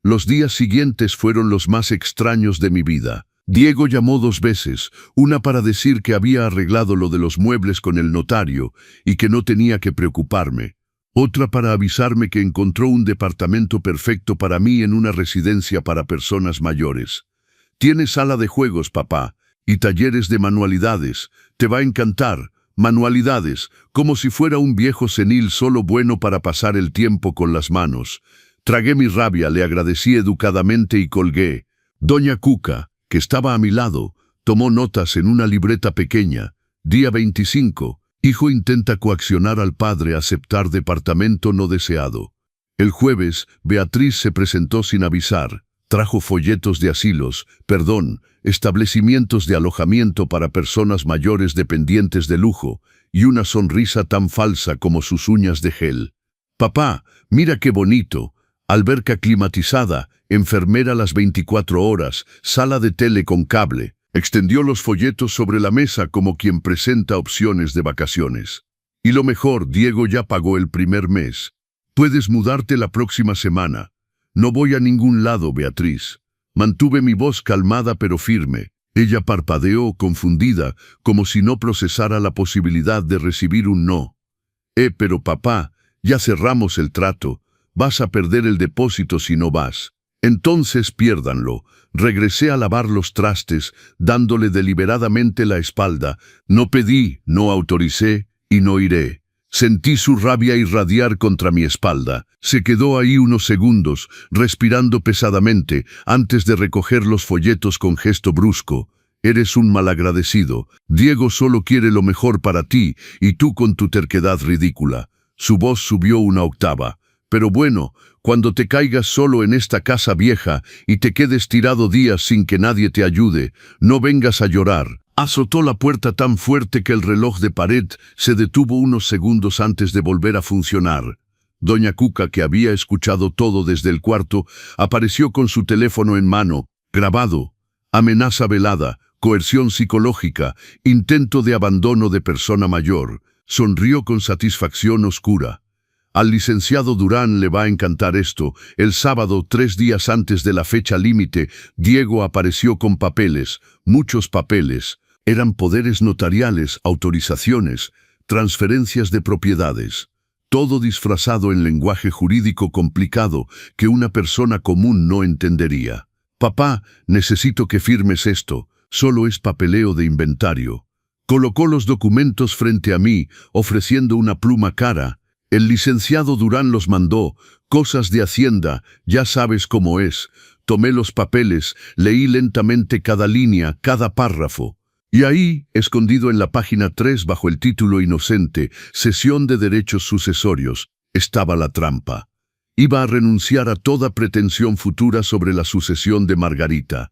Los días siguientes fueron los más extraños de mi vida. Diego llamó 2 veces, una para decir que había arreglado lo de los muebles con el notario y que no tenía que preocuparme. Otra para avisarme que encontró un departamento perfecto para mí en una residencia para personas mayores. Tiene sala de juegos, papá, y talleres de manualidades. Te va a encantar. Manualidades, como si fuera un viejo senil solo bueno para pasar el tiempo con las manos. Tragué mi rabia, le agradecí educadamente y colgué. Doña Cuca, que estaba a mi lado, tomó notas en una libreta pequeña. Día 25. Hijo intenta coaccionar al padre a aceptar departamento no deseado. El jueves, Beatriz se presentó sin avisar. Trajo folletos de establecimientos de alojamiento para personas mayores dependientes de lujo, y una sonrisa tan falsa como sus uñas de gel. Papá, mira qué bonito. Alberca climatizada, enfermera las 24 horas, sala de tele con cable. Extendió los folletos sobre la mesa como quien presenta opciones de vacaciones. Y lo mejor, Diego ya pagó el primer mes. Puedes mudarte la próxima semana. No voy a ningún lado, Beatriz. Mantuve mi voz calmada pero firme. Ella parpadeó, confundida, como si no procesara la posibilidad de recibir un no. Pero papá, ya cerramos el trato. Vas a perder el depósito si no vas. Entonces piérdanlo. Regresé a lavar los trastes, dándole deliberadamente la espalda. No pedí, no autoricé y no iré. Sentí su rabia irradiar contra mi espalda. Se quedó ahí unos segundos, respirando pesadamente, antes de recoger los folletos con gesto brusco. Eres un malagradecido. Diego solo quiere lo mejor para ti, y tú con tu terquedad ridícula. Su voz subió una octava. Pero bueno, cuando te caigas solo en esta casa vieja y te quedes tirado días sin que nadie te ayude, no vengas a llorar. Azotó la puerta tan fuerte que el reloj de pared se detuvo unos segundos antes de volver a funcionar. Doña Cuca, que había escuchado todo desde el cuarto, apareció con su teléfono en mano, grabado. Amenaza velada, coerción psicológica, intento de abandono de persona mayor. Sonrió con satisfacción oscura. Al licenciado Durán le va a encantar esto. El sábado, 3 días antes de la fecha límite, Diego apareció con papeles, muchos papeles. Eran poderes notariales, autorizaciones, transferencias de propiedades. Todo disfrazado en lenguaje jurídico complicado que una persona común no entendería. Papá, necesito que firmes esto. Solo es papeleo de inventario. Colocó los documentos frente a mí, ofreciendo una pluma cara. El licenciado Durán los mandó, cosas de Hacienda, ya sabes cómo es. Tomé los papeles, leí lentamente cada línea, cada párrafo. Y ahí, escondido en la página 3 bajo el título inocente, Cesión de derechos sucesorios, estaba la trampa. Iba a renunciar a toda pretensión futura sobre la sucesión de Margarita.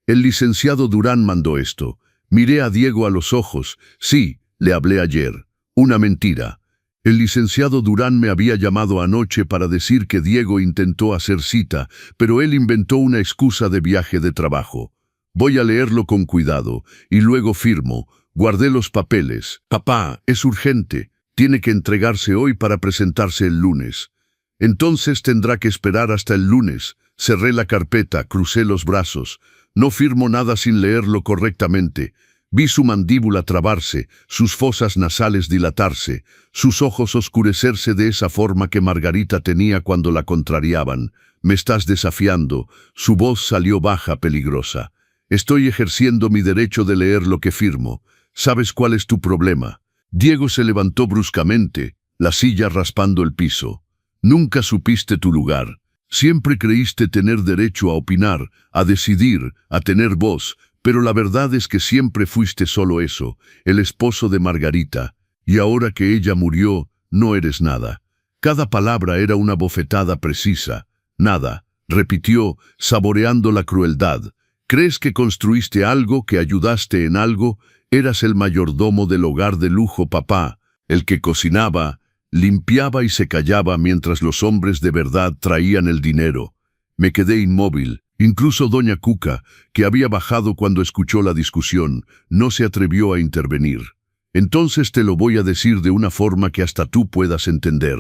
El licenciado Durán mandó esto. Miré a Diego a los ojos. Sí, le hablé ayer. Una mentira. El licenciado Durán me había llamado anoche para decir que Diego intentó hacer cita, pero él inventó una excusa de viaje de trabajo. Voy a leerlo con cuidado, y luego firmo. Guardé los papeles. Papá, es urgente. Tiene que entregarse hoy para presentarse el lunes. Entonces tendrá que esperar hasta el lunes. Cerré la carpeta, crucé los brazos. No firmo nada sin leerlo correctamente. Vi su mandíbula trabarse, sus fosas nasales dilatarse, sus ojos oscurecerse de esa forma que Margarita tenía cuando la contrariaban. Me estás desafiando. Su voz salió baja, peligrosa. Estoy ejerciendo mi derecho de leer lo que firmo. ¿Sabes cuál es tu problema? Diego se levantó bruscamente, la silla raspando el piso. Nunca supiste tu lugar. Siempre creíste tener derecho a opinar, a decidir, a tener voz, pero la verdad es que siempre fuiste solo eso, el esposo de Margarita, y ahora que ella murió, no eres nada. Cada palabra era una bofetada precisa. Nada, repitió, saboreando la crueldad. ¿Crees que construiste algo, que ayudaste en algo? Eras el mayordomo del hogar de lujo, papá, el que cocinaba, limpiaba y se callaba mientras los hombres de verdad traían el dinero. Me quedé inmóvil. Incluso doña Cuca, que había bajado cuando escuchó la discusión, no se atrevió a intervenir. Entonces te lo voy a decir de una forma que hasta tú puedas entender.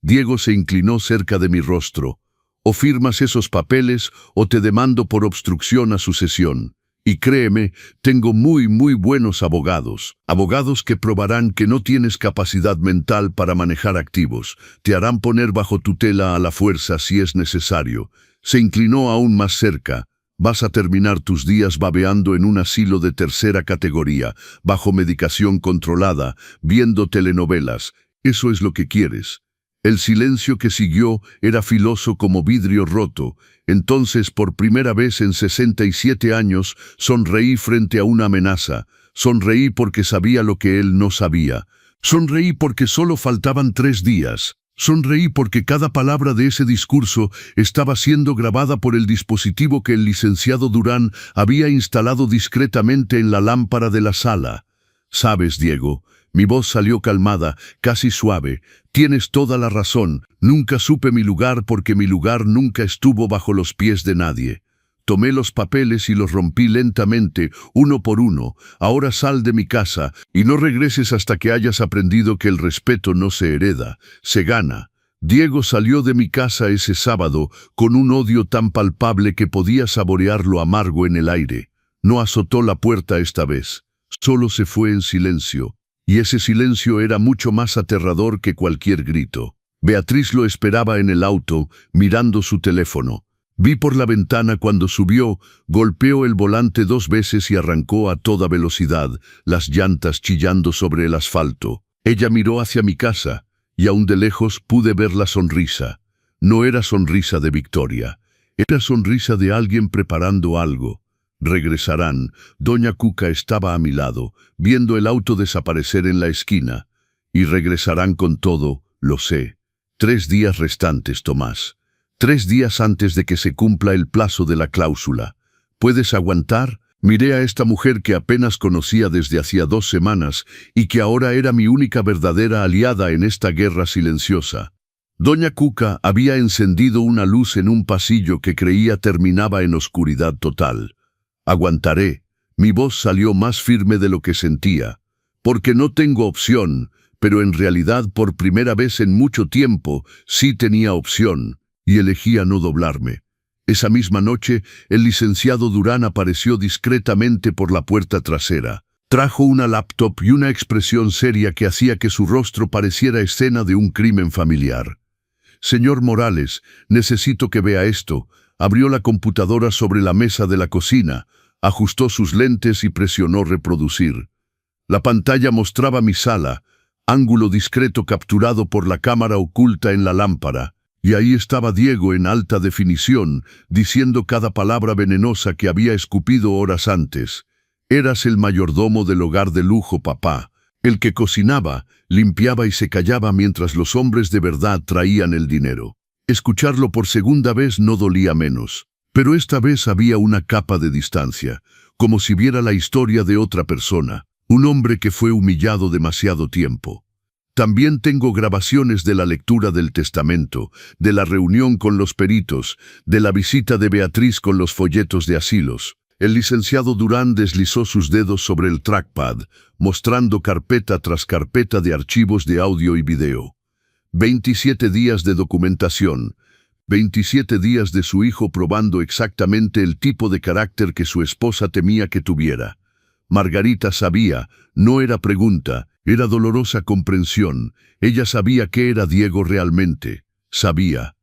Diego se inclinó cerca de mi rostro. O firmas esos papeles o te demando por obstrucción a sucesión. Y créeme, tengo muy buenos abogados. Abogados que probarán que no tienes capacidad mental para manejar activos. Te harán poner bajo tutela a la fuerza si es necesario. Se inclinó aún más cerca. Vas a terminar tus días babeando en un asilo de tercera categoría, bajo medicación controlada, viendo telenovelas. Eso es lo que quieres. El silencio que siguió era filoso como vidrio roto. Entonces, por primera vez en 67 años, sonreí frente a una amenaza. Sonreí porque sabía lo que él no sabía. Sonreí porque solo faltaban 3 días. Sonreí porque cada palabra de ese discurso estaba siendo grabada por el dispositivo que el licenciado Durán había instalado discretamente en la lámpara de la sala. «Sabes, Diego», mi voz salió calmada, casi suave, «tienes toda la razón. Nunca supe mi lugar porque mi lugar nunca estuvo bajo los pies de nadie. Tomé los papeles y los rompí lentamente, uno por uno. Ahora sal de mi casa y no regreses hasta que hayas aprendido que el respeto no se hereda, se gana». Diego salió de mi casa ese sábado con un odio tan palpable que podía saborear lo amargo en el aire. No azotó la puerta esta vez. Solo se fue en silencio. Y ese silencio era mucho más aterrador que cualquier grito. Beatriz lo esperaba en el auto, mirando su teléfono. Vi por la ventana cuando subió, golpeó el volante 2 veces y arrancó a toda velocidad, las llantas chillando sobre el asfalto. Ella miró hacia mi casa, y aún de lejos pude ver la sonrisa. No era sonrisa de victoria, era sonrisa de alguien preparando algo. Regresarán. Doña Cuca estaba a mi lado, viendo el auto desaparecer en la esquina. Y regresarán con todo, lo sé. 3 días restantes, Tomás. 3 días antes de que se cumpla el plazo de la cláusula. ¿Puedes aguantar? Miré a esta mujer que apenas conocía desde hacía 2 semanas y que ahora era mi única verdadera aliada en esta guerra silenciosa. Doña Cuca había encendido una luz en un pasillo que creía terminaba en oscuridad total. Aguantaré. Mi voz salió más firme de lo que sentía. Porque no tengo opción, pero en realidad por primera vez en mucho tiempo sí tenía opción, y elegía no doblarme. Esa misma noche, el licenciado Durán apareció discretamente por la puerta trasera. Trajo una laptop y una expresión seria que hacía que su rostro pareciera escena de un crimen familiar. «Señor Morales, necesito que vea esto». Abrió la computadora sobre la mesa de la cocina, ajustó sus lentes y presionó reproducir. La pantalla mostraba mi sala, ángulo discreto capturado por la cámara oculta en la lámpara, y ahí estaba Diego en alta definición, diciendo cada palabra venenosa que había escupido horas antes. «Eras el mayordomo del hogar de lujo, papá, el que cocinaba, limpiaba y se callaba mientras los hombres de verdad traían el dinero». Escucharlo por segunda vez no dolía menos, pero esta vez había una capa de distancia, como si viera la historia de otra persona, un hombre que fue humillado demasiado tiempo. También tengo grabaciones de la lectura del testamento, de la reunión con los peritos, de la visita de Beatriz con los folletos de asilos. El licenciado Durán deslizó sus dedos sobre el trackpad, mostrando carpeta tras carpeta de archivos de audio y video. 27 días de documentación, 27 días de su hijo probando exactamente el tipo de carácter que su esposa temía que tuviera. Margarita sabía, no era pregunta, era dolorosa comprensión. Ella sabía qué era Diego realmente, sabía.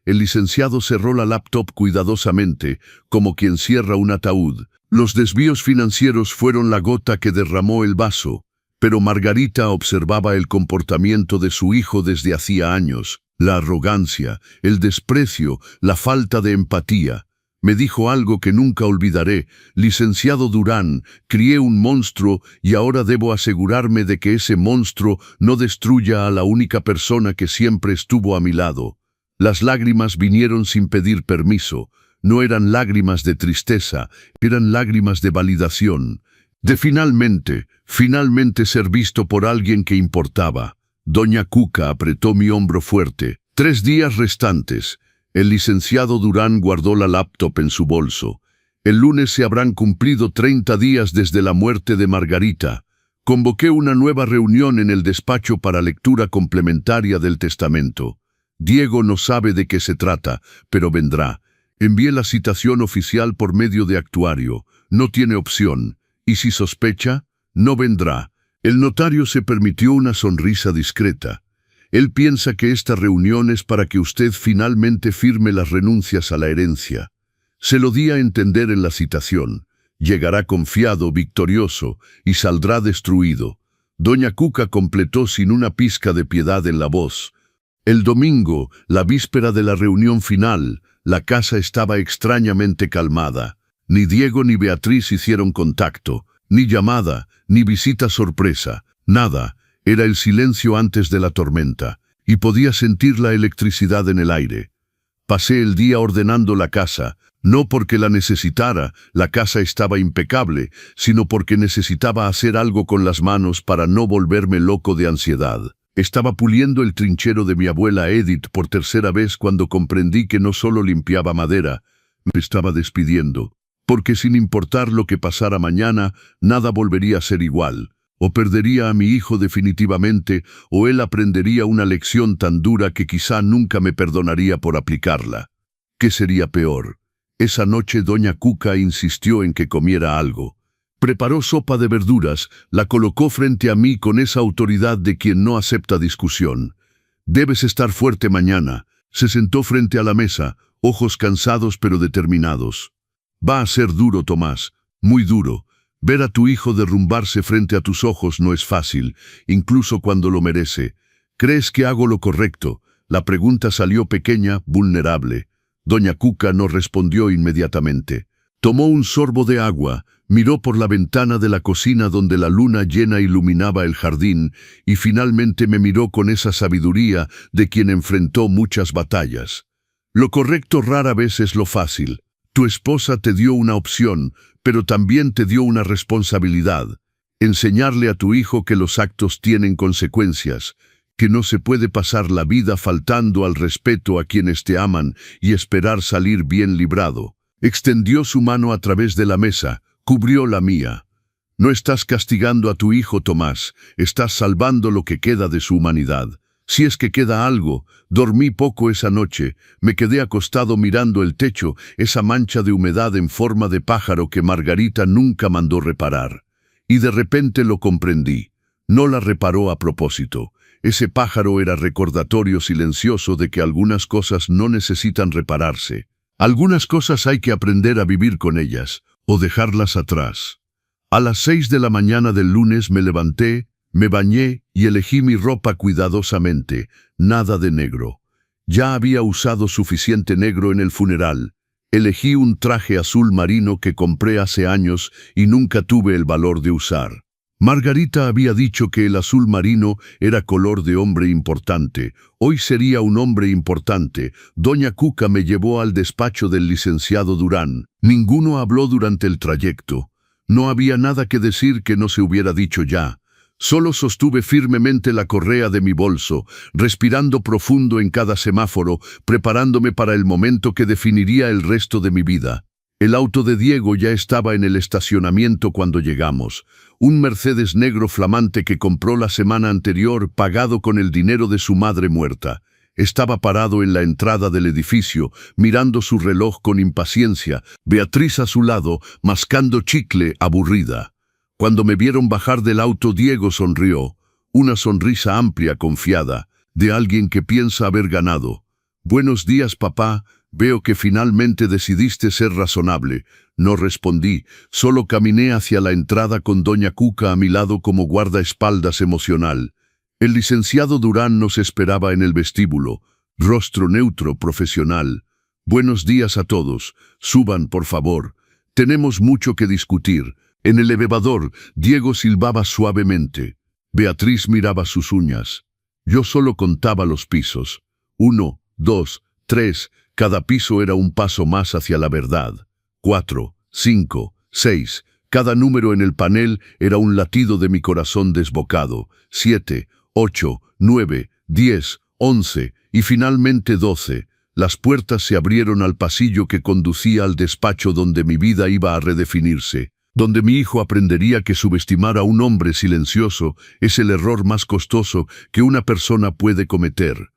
El licenciado cerró la laptop cuidadosamente, como quien cierra un ataúd. Los desvíos financieros fueron la gota que derramó el vaso. Pero Margarita observaba el comportamiento de su hijo desde hacía años, la arrogancia, el desprecio, la falta de empatía. Me dijo algo que nunca olvidaré: «Licenciado Durán, crié un monstruo y ahora debo asegurarme de que ese monstruo no destruya a la única persona que siempre estuvo a mi lado». Las lágrimas vinieron sin pedir permiso. No eran lágrimas de tristeza, eran lágrimas de validación. De finalmente ser visto por alguien que importaba. Doña Cuca apretó mi hombro fuerte. 3 días restantes. El licenciado Durán guardó la laptop en su bolso. El lunes se habrán cumplido 30 días desde la muerte de Margarita. Convoqué una nueva reunión en el despacho para lectura complementaria del testamento. Diego no sabe de qué se trata, pero vendrá. Envié la citación oficial por medio de actuario. No tiene opción. Y si sospecha, no vendrá. El notario se permitió una sonrisa discreta. Él piensa que esta reunión es para que usted finalmente firme las renuncias a la herencia. Se lo di a entender en la citación. Llegará confiado, victorioso, y saldrá destruido. Doña Cuca completó sin una pizca de piedad en la voz. El domingo, la víspera de la reunión final, la casa estaba extrañamente calmada. Ni Diego ni Beatriz hicieron contacto, ni llamada, ni visita sorpresa, nada. Era el silencio antes de la tormenta, y podía sentir la electricidad en el aire. Pasé el día ordenando la casa, no porque la necesitara, la casa estaba impecable, sino porque necesitaba hacer algo con las manos para no volverme loco de ansiedad. Estaba puliendo el trinchero de mi abuela Edith por 3ª vez cuando comprendí que no solo limpiaba madera, me estaba despidiendo. Porque sin importar lo que pasara mañana, nada volvería a ser igual. O perdería a mi hijo definitivamente, o él aprendería una lección tan dura que quizá nunca me perdonaría por aplicarla. ¿Qué sería peor? Esa noche doña Cuca insistió en que comiera algo. Preparó sopa de verduras, la colocó frente a mí con esa autoridad de quien no acepta discusión. «Debes estar fuerte mañana». Se sentó frente a la mesa, ojos cansados pero determinados. «Va a ser duro, Tomás, muy duro. Ver a tu hijo derrumbarse frente a tus ojos no es fácil, incluso cuando lo merece. ¿Crees que hago lo correcto? La pregunta salió pequeña, vulnerable. Doña Cuca no respondió inmediatamente. Tomó un sorbo de agua, miró por la ventana de la cocina donde la luna llena iluminaba el jardín y finalmente me miró con esa sabiduría de quien enfrentó muchas batallas. Lo correcto rara vez es lo fácil. Tu esposa te dio una opción, pero también te dio una responsabilidad. Enseñarle a tu hijo que los actos tienen consecuencias, que no se puede pasar la vida faltando al respeto a quienes te aman y esperar salir bien librado. Extendió su mano a través de la mesa, cubrió la mía. No estás castigando a tu hijo, Tomás, estás salvando lo que queda de su humanidad. Si es que queda algo, dormí poco esa noche, me quedé acostado mirando el techo, esa mancha de humedad en forma de pájaro que Margarita nunca mandó reparar. Y de repente lo comprendí. No la reparó a propósito. Ese pájaro era recordatorio silencioso de que algunas cosas no necesitan repararse. Algunas cosas hay que aprender a vivir con ellas, o dejarlas atrás. A las 6 de la mañana del lunes me levanté, me bañé y elegí mi ropa cuidadosamente, nada de negro. Ya había usado suficiente negro en el funeral. Elegí un traje azul marino que compré hace años y nunca tuve el valor de usar. Margarita había dicho que el azul marino era color de hombre importante. Hoy sería un hombre importante. Doña Cuca me llevó al despacho del licenciado Durán. Ninguno habló durante el trayecto. No había nada que decir que no se hubiera dicho ya. Solo sostuve firmemente la correa de mi bolso, respirando profundo en cada semáforo, preparándome para el momento que definiría el resto de mi vida. El auto de Diego ya estaba en el estacionamiento cuando llegamos. Un Mercedes negro flamante que compró la semana anterior, pagado con el dinero de su madre muerta. Estaba parado en la entrada del edificio, mirando su reloj con impaciencia, Beatriz a su lado, mascando chicle, aburrida. Cuando me vieron bajar del auto, Diego sonrió, una sonrisa amplia, confiada, de alguien que piensa haber ganado. «Buenos días, papá, veo que finalmente decidiste ser razonable». No respondí, solo caminé hacia la entrada con Doña Cuca a mi lado como guardaespaldas emocional. El licenciado Durán nos esperaba en el vestíbulo, rostro neutro, profesional. «Buenos días a todos, suban por favor, tenemos mucho que discutir». En el elevador, Diego silbaba suavemente. Beatriz miraba sus uñas. Yo solo contaba los pisos. 1, 2, 3, cada piso era un paso más hacia la verdad. 4, 5, 6, cada número en el panel era un latido de mi corazón desbocado. 7, 8, 9, 10, 11 y finalmente 12. Las puertas se abrieron al pasillo que conducía al despacho donde mi vida iba a redefinirse, donde mi hijo aprendería que subestimar a un hombre silencioso es el error más costoso que una persona puede cometer,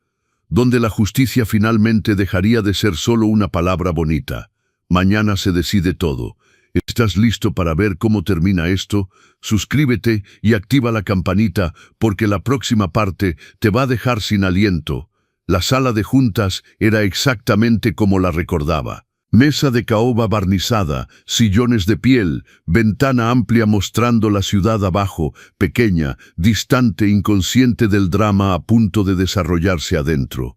donde la justicia finalmente dejaría de ser solo una palabra bonita. Mañana se decide todo. ¿Estás listo para ver cómo termina esto? Suscríbete y activa la campanita porque la próxima parte te va a dejar sin aliento. La sala de juntas era exactamente como la recordaba. Mesa de caoba barnizada, sillones de piel, ventana amplia mostrando la ciudad abajo, pequeña, distante, inconsciente del drama a punto de desarrollarse adentro.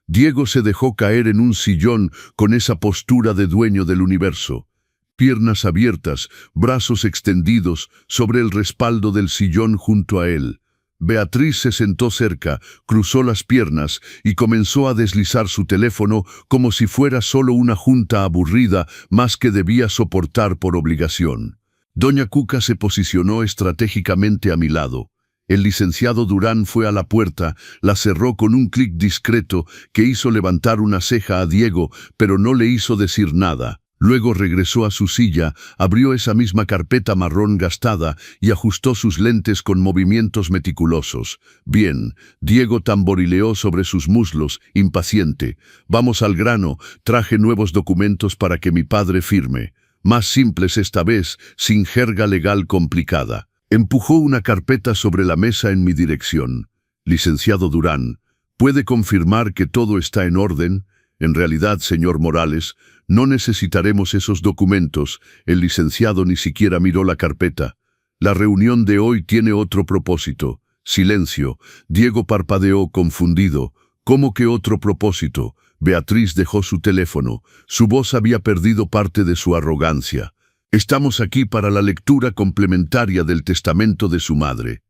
Diego se dejó caer en un sillón con esa postura de dueño del universo. Piernas abiertas, brazos extendidos sobre el respaldo del sillón junto a él. Beatriz se sentó cerca, cruzó las piernas y comenzó a deslizar su teléfono como si fuera solo una junta aburrida más que debía soportar por obligación. Doña Cuca se posicionó estratégicamente a mi lado. El licenciado Durán fue a la puerta, la cerró con un clic discreto que hizo levantar una ceja a Diego, pero no le hizo decir nada. Luego regresó a su silla, abrió esa misma carpeta marrón gastada y ajustó sus lentes con movimientos meticulosos. Bien, Diego tamborileó sobre sus muslos, impaciente. Vamos al grano, traje nuevos documentos para que mi padre firme. Más simples esta vez, sin jerga legal complicada. Empujó una carpeta sobre la mesa en mi dirección. Licenciado Durán, ¿puede confirmar que todo está en orden? En realidad, señor Morales, no necesitaremos esos documentos. El licenciado ni siquiera miró la carpeta. La reunión de hoy tiene otro propósito. Silencio. Diego parpadeó confundido. ¿Cómo que otro propósito? Beatriz dejó su teléfono. Su voz había perdido parte de su arrogancia. Estamos aquí para la lectura complementaria del testamento de su madre.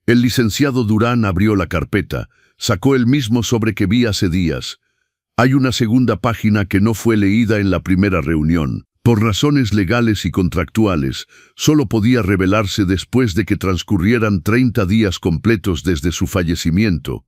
El licenciado Durán abrió la carpeta. Sacó el mismo sobre que vi hace días. Hay una segunda página que no fue leída en la primera reunión. Por razones legales y contractuales, solo podía revelarse después de que transcurrieran 30 días completos desde su fallecimiento.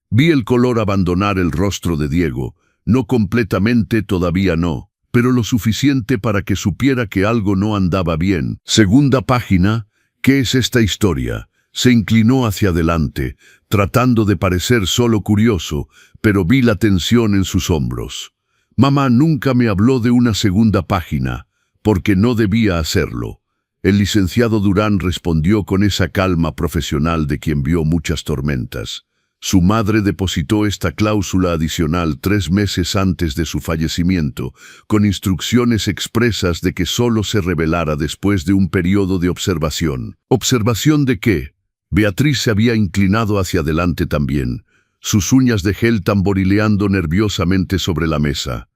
Vi el color abandonar el rostro de Diego. No completamente, todavía no, pero lo suficiente para que supiera que algo no andaba bien. Segunda página. ¿Qué es esta historia? Se inclinó hacia adelante, tratando de parecer solo curioso, pero vi la tensión en sus hombros. Mamá nunca me habló de una segunda página, porque no debía hacerlo. El licenciado Durán respondió con esa calma profesional de quien vio muchas tormentas. Su madre depositó esta cláusula adicional 3 meses antes de su fallecimiento, con instrucciones expresas de que solo se revelara después de un periodo de observación. ¿Observación de qué? Beatriz se había inclinado hacia adelante también, sus uñas de gel tamborileando nerviosamente sobre la mesa.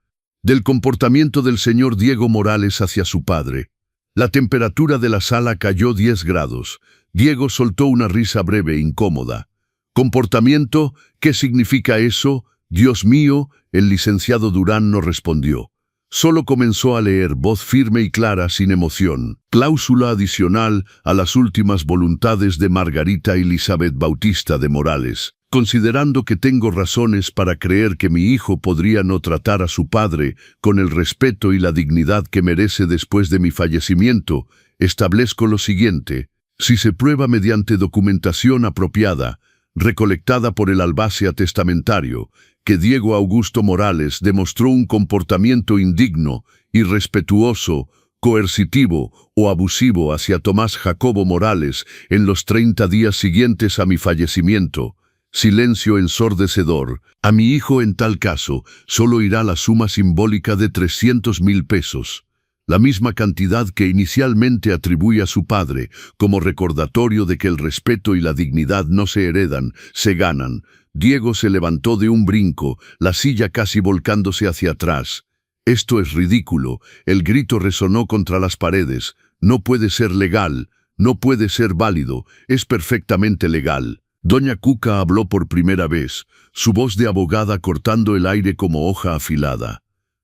Del comportamiento del señor Diego Morales hacia su padre. La temperatura de la sala cayó 10 grados. Diego soltó una risa breve e incómoda. ¿Comportamiento? ¿Qué significa eso? Dios mío, el licenciado Durán no respondió. Solo comenzó a leer, voz firme y clara, sin emoción. Cláusula adicional a las últimas voluntades de Margarita Elizabeth Bautista de Morales. Considerando que tengo razones para creer que mi hijo podría no tratar a su padre con el respeto y la dignidad que merece después de mi fallecimiento, establezco lo siguiente. Si se prueba mediante documentación apropiada, recolectada por el albacea testamentario, que Diego Augusto Morales demostró un comportamiento indigno, irrespetuoso, coercitivo o abusivo hacia Tomás Jacobo Morales en los 30 días siguientes a mi fallecimiento, silencio ensordecedor, a mi hijo en tal caso solo irá la suma simbólica de 300,000 pesos. La misma cantidad que inicialmente atribuye a su padre, como recordatorio de que el respeto y la dignidad no se heredan, se ganan. Diego se levantó de un brinco, la silla casi volcándose hacia atrás. Esto es ridículo. El grito resonó contra las paredes. No puede ser legal, no puede ser válido, es perfectamente legal. Doña Cuca habló por primera vez, su voz de abogada cortando el aire como hoja afilada.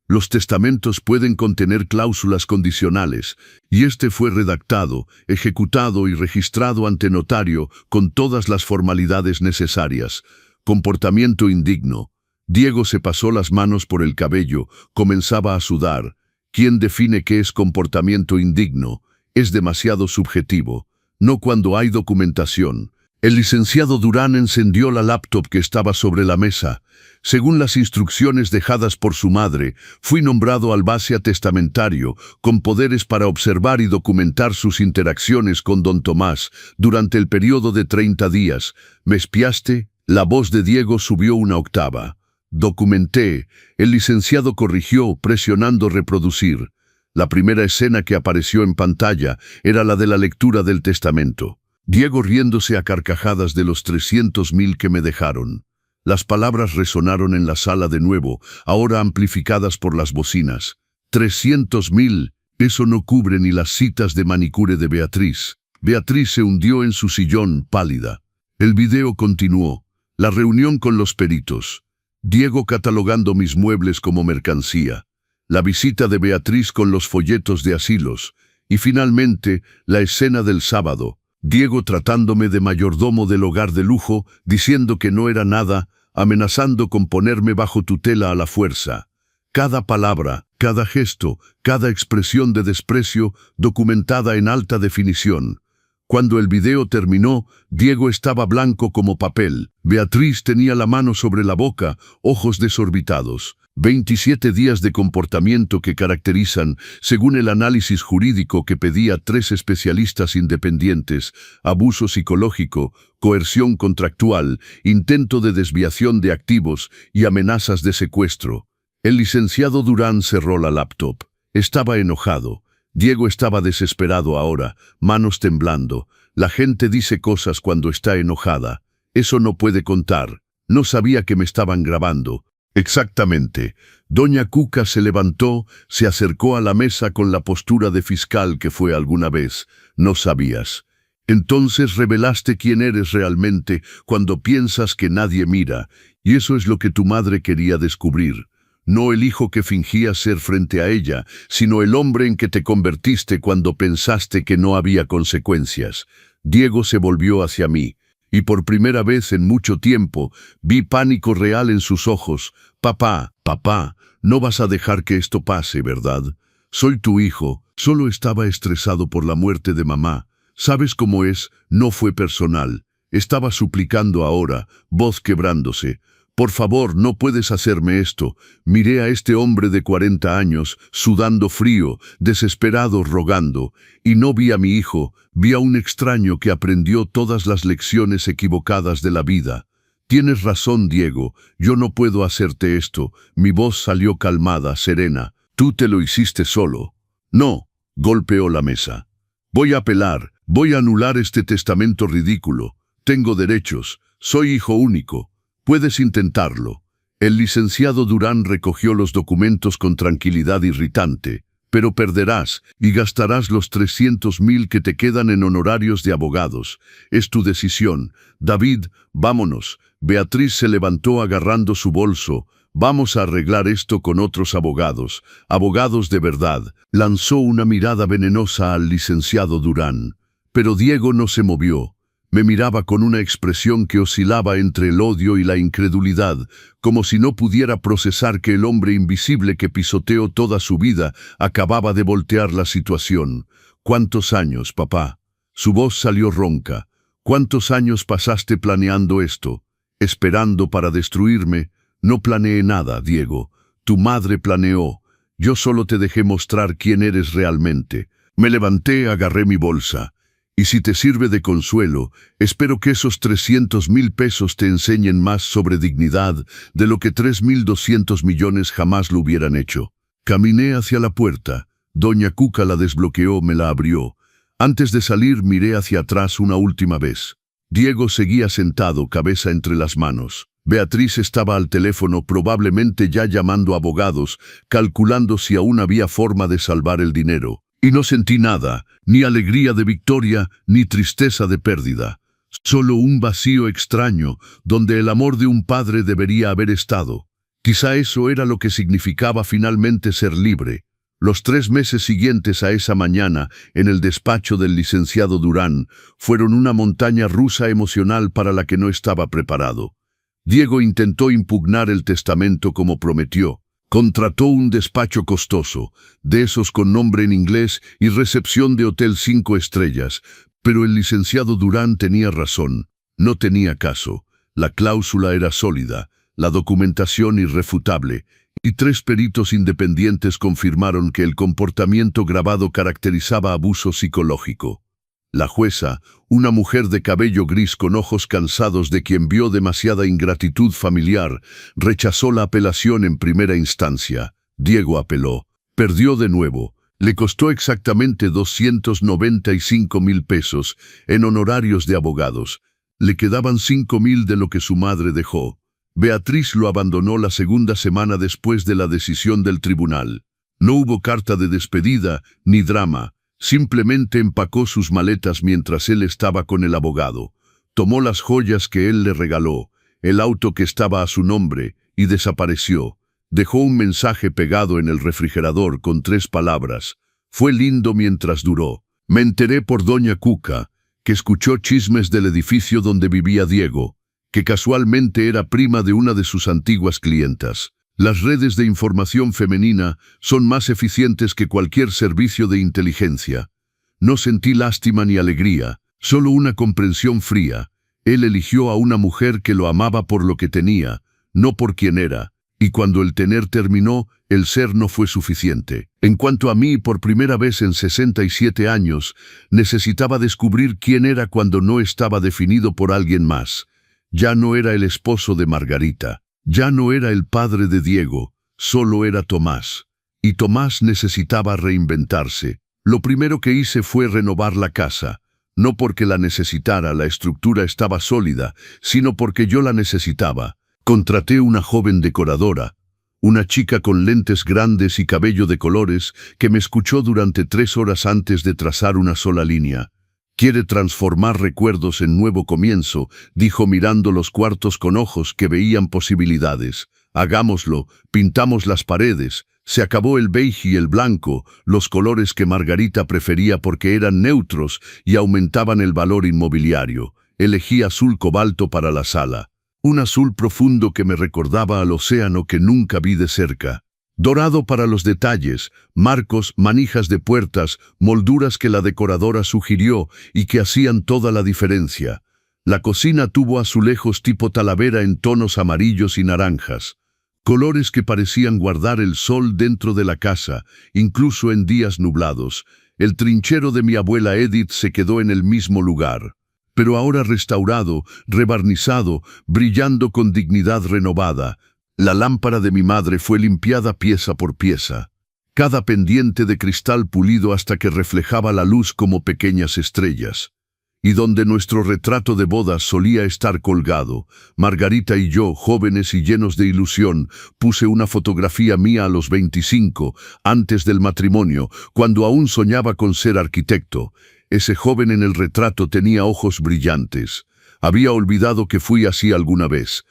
Los testamentos pueden contener cláusulas condicionales, y este fue redactado, ejecutado y registrado ante notario con todas las formalidades necesarias. Comportamiento indigno. Diego se pasó las manos por el cabello, comenzaba a sudar. ¿Quién define qué es comportamiento indigno? Es demasiado subjetivo. No cuando hay documentación. El licenciado Durán encendió la laptop que estaba sobre la mesa. Según las instrucciones dejadas por su madre, fui nombrado albacea testamentario, con poderes para observar y documentar sus interacciones con don Tomás durante el periodo de 30 días. ¿Me espiaste? La voz de Diego subió una octava. Documenté. El licenciado corrigió, presionando reproducir. La primera escena que apareció en pantalla era la de la lectura del testamento. Diego riéndose a carcajadas de los 300,000 que me dejaron. Las palabras resonaron en la sala de nuevo, ahora amplificadas por las bocinas. 300,000, eso no cubre ni las citas de manicure de Beatriz. Beatriz se hundió en su sillón, pálida. El video continuó. La reunión con los peritos. Diego catalogando mis muebles como mercancía. La visita de Beatriz con los folletos de asilos. Y finalmente, la escena del sábado. Diego tratándome de mayordomo del hogar de lujo, diciendo que no era nada, amenazando con ponerme bajo tutela a la fuerza. Cada palabra, cada gesto, cada expresión de desprecio, documentada en alta definición. Cuando el video terminó, Diego estaba blanco como papel. Beatriz tenía la mano sobre la boca, ojos desorbitados. 27 días de comportamiento que caracterizan, según el análisis jurídico que pedía 3 especialistas independientes, abuso psicológico, coerción contractual, intento de desviación de activos y amenazas de secuestro. El licenciado Durán cerró la laptop. Estaba enojado. Diego estaba desesperado ahora, manos temblando. La gente dice cosas cuando está enojada. Eso no puede contar. No sabía que me estaban grabando. Exactamente. Doña Cuca se levantó, se acercó a la mesa con la postura de fiscal que fue alguna vez. No sabías. Entonces revelaste quién eres realmente cuando piensas que nadie mira, y eso es lo que tu madre quería descubrir. No el hijo que fingía ser frente a ella, sino el hombre en que te convertiste cuando pensaste que no había consecuencias. Diego se volvió hacia mí, y por primera vez en mucho tiempo vi pánico real en sus ojos. Papá, papá, no vas a dejar que esto pase, ¿verdad? Soy tu hijo, solo estaba estresado por la muerte de mamá. ¿Sabes cómo es? No fue personal. Estaba suplicando ahora, voz quebrándose. Por favor, no puedes hacerme esto. Miré a este hombre de 40 años, sudando frío, desesperado, rogando. Y no vi a mi hijo, vi a un extraño que aprendió todas las lecciones equivocadas de la vida. Tienes razón, Diego, yo no puedo hacerte esto. Mi voz salió calmada, serena. Tú te lo hiciste solo. No, golpeó la mesa. Voy a apelar, voy a anular este testamento ridículo. Tengo derechos, soy hijo único. Puedes intentarlo. El licenciado Durán recogió los documentos con tranquilidad irritante. Pero perderás y gastarás los 300.000 que te quedan en honorarios de abogados. Es tu decisión. David, vámonos. Beatriz se levantó agarrando su bolso. Vamos a arreglar esto con otros abogados. Abogados de verdad. Lanzó una mirada venenosa al licenciado Durán. Pero Diego no se movió. Me miraba con una expresión que oscilaba entre el odio y la incredulidad, como si no pudiera procesar que el hombre invisible que pisoteó toda su vida acababa de voltear la situación. ¿Cuántos años, papá? Su voz salió ronca. ¿Cuántos años pasaste planeando esto? Esperando para destruirme. No planeé nada, Diego. Tu madre planeó. Yo solo te dejé mostrar quién eres realmente. Me levanté, agarré mi bolsa. Y si te sirve de consuelo, espero que esos 300.000 pesos te enseñen más sobre dignidad de lo que 3.200 millones jamás lo hubieran hecho. Caminé hacia la puerta. Doña Cuca la desbloqueó, me la abrió. Antes de salir miré hacia atrás una última vez. Diego seguía sentado, cabeza entre las manos. Beatriz estaba al teléfono, probablemente ya llamando a abogados, calculando si aún había forma de salvar el dinero. Y no sentí nada, ni alegría de victoria, ni tristeza de pérdida. Solo un vacío extraño, donde el amor de un padre debería haber estado. Quizá eso era lo que significaba finalmente ser libre. Los 3 meses siguientes a esa mañana, en el despacho del licenciado Durán, fueron una montaña rusa emocional para la que no estaba preparado. Diego intentó impugnar el testamento como prometió. Contrató un despacho costoso, de esos con nombre en inglés y recepción de hotel 5 estrellas, pero el licenciado Durán tenía razón. No tenía caso. La cláusula era sólida, la documentación irrefutable, y 3 peritos independientes confirmaron que el comportamiento grabado caracterizaba abuso psicológico. La jueza, una mujer de cabello gris con ojos cansados de quien vio demasiada ingratitud familiar, rechazó la apelación en primera instancia. Diego apeló. Perdió de nuevo. Le costó exactamente 295.000 pesos en honorarios de abogados. Le quedaban 5.000 de lo que su madre dejó. Beatriz lo abandonó la segunda semana después de la decisión del tribunal. No hubo carta de despedida ni drama. Simplemente empacó sus maletas mientras él estaba con el abogado. Tomó las joyas que él le regaló, el auto que estaba a su nombre, y desapareció. Dejó un mensaje pegado en el refrigerador con 3 palabras. Fue lindo mientras duró. Me enteré por Doña Cuca, que escuchó chismes del edificio donde vivía Diego, que casualmente era prima de una de sus antiguas clientas. Las redes de información femenina son más eficientes que cualquier servicio de inteligencia. No sentí lástima ni alegría, solo una comprensión fría. Él eligió a una mujer que lo amaba por lo que tenía, no por quien era, y cuando el tener terminó, el ser no fue suficiente. En cuanto a mí, por primera vez en 67 años, necesitaba descubrir quién era cuando no estaba definido por alguien más. Ya no era el esposo de Margarita. Ya no era el padre de Diego, solo era Tomás. Y Tomás necesitaba reinventarse. Lo primero que hice fue renovar la casa. No porque la necesitara, la estructura estaba sólida, sino porque yo la necesitaba. Contraté una joven decoradora, una chica con lentes grandes y cabello de colores que me escuchó durante 3 horas antes de trazar una sola línea. «Quiere transformar recuerdos en nuevo comienzo», dijo mirando los cuartos con ojos que veían posibilidades. «Hagámoslo, pintamos las paredes». Se acabó el beige y el blanco, los colores que Margarita prefería porque eran neutros y aumentaban el valor inmobiliario. Elegí azul cobalto para la sala. Un azul profundo que me recordaba al océano que nunca vi de cerca. Dorado para los detalles, marcos, manijas de puertas, molduras que la decoradora sugirió y que hacían toda la diferencia. La cocina tuvo azulejos tipo talavera en tonos amarillos y naranjas. Colores que parecían guardar el sol dentro de la casa, incluso en días nublados. El trinchero de mi abuela Edith se quedó en el mismo lugar, pero ahora restaurado, rebarnizado, brillando con dignidad renovada. La lámpara de mi madre fue limpiada pieza por pieza. Cada pendiente de cristal pulido hasta que reflejaba la luz como pequeñas estrellas. Y donde nuestro retrato de bodas solía estar colgado, Margarita y yo, jóvenes y llenos de ilusión, puse una fotografía mía a los 25, antes del matrimonio, cuando aún soñaba con ser arquitecto. Ese joven en el retrato tenía ojos brillantes. Había olvidado que fui así alguna vez.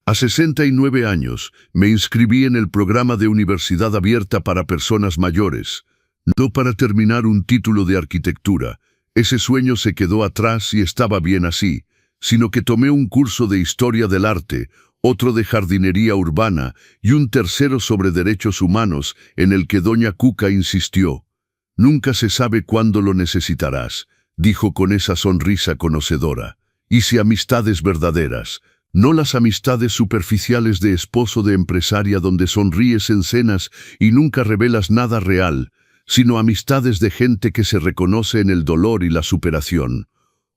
A 69 años, me inscribí en el programa de universidad abierta para personas mayores, no para terminar un título de arquitectura. Ese sueño se quedó atrás y estaba bien así, sino que tomé un curso de historia del arte, otro de jardinería urbana y un tercero sobre derechos humanos en el que doña Cuca insistió. «Nunca se sabe cuándo lo necesitarás», dijo con esa sonrisa conocedora. «Hice amistades verdaderas, no las amistades superficiales de esposo de empresaria donde sonríes en cenas y nunca revelas nada real, sino amistades de gente que se reconoce en el dolor y la superación.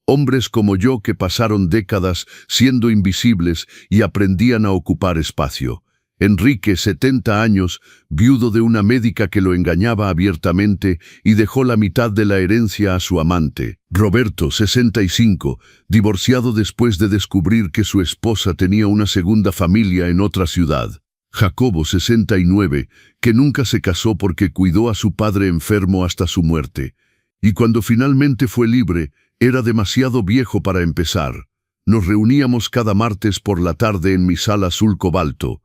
Hombres como yo que pasaron décadas siendo invisibles y aprendían a ocupar espacio. Enrique, 70 años, viudo de una médica que lo engañaba abiertamente y dejó la mitad de la herencia a su amante. Roberto, 65, divorciado después de descubrir que su esposa tenía una segunda familia en otra ciudad. Jacobo, 69, que nunca se casó porque cuidó a su padre enfermo hasta su muerte. Y cuando finalmente fue libre, era demasiado viejo para empezar. Nos reuníamos cada martes por la tarde en mi sala azul cobalto.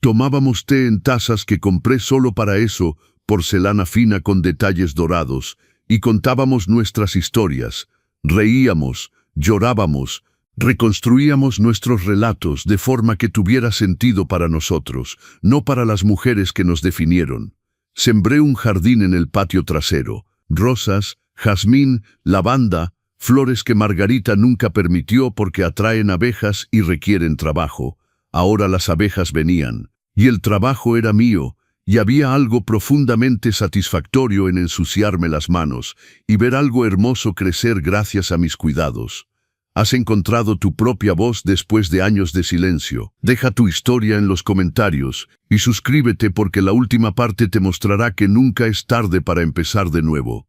Tomábamos té en tazas que compré solo para eso, porcelana fina con detalles dorados, y contábamos nuestras historias. Reíamos, llorábamos, reconstruíamos nuestros relatos de forma que tuviera sentido para nosotros, no para las mujeres que nos definieron. Sembré un jardín en el patio trasero, rosas, jazmín, lavanda, flores que Margarita nunca permitió porque atraen abejas y requieren trabajo. Ahora las abejas venían, y el trabajo era mío, y había algo profundamente satisfactorio en ensuciarme las manos y ver algo hermoso crecer gracias a mis cuidados. Has encontrado tu propia voz después de años de silencio. Deja tu historia en los comentarios y suscríbete porque la última parte te mostrará que nunca es tarde para empezar de nuevo.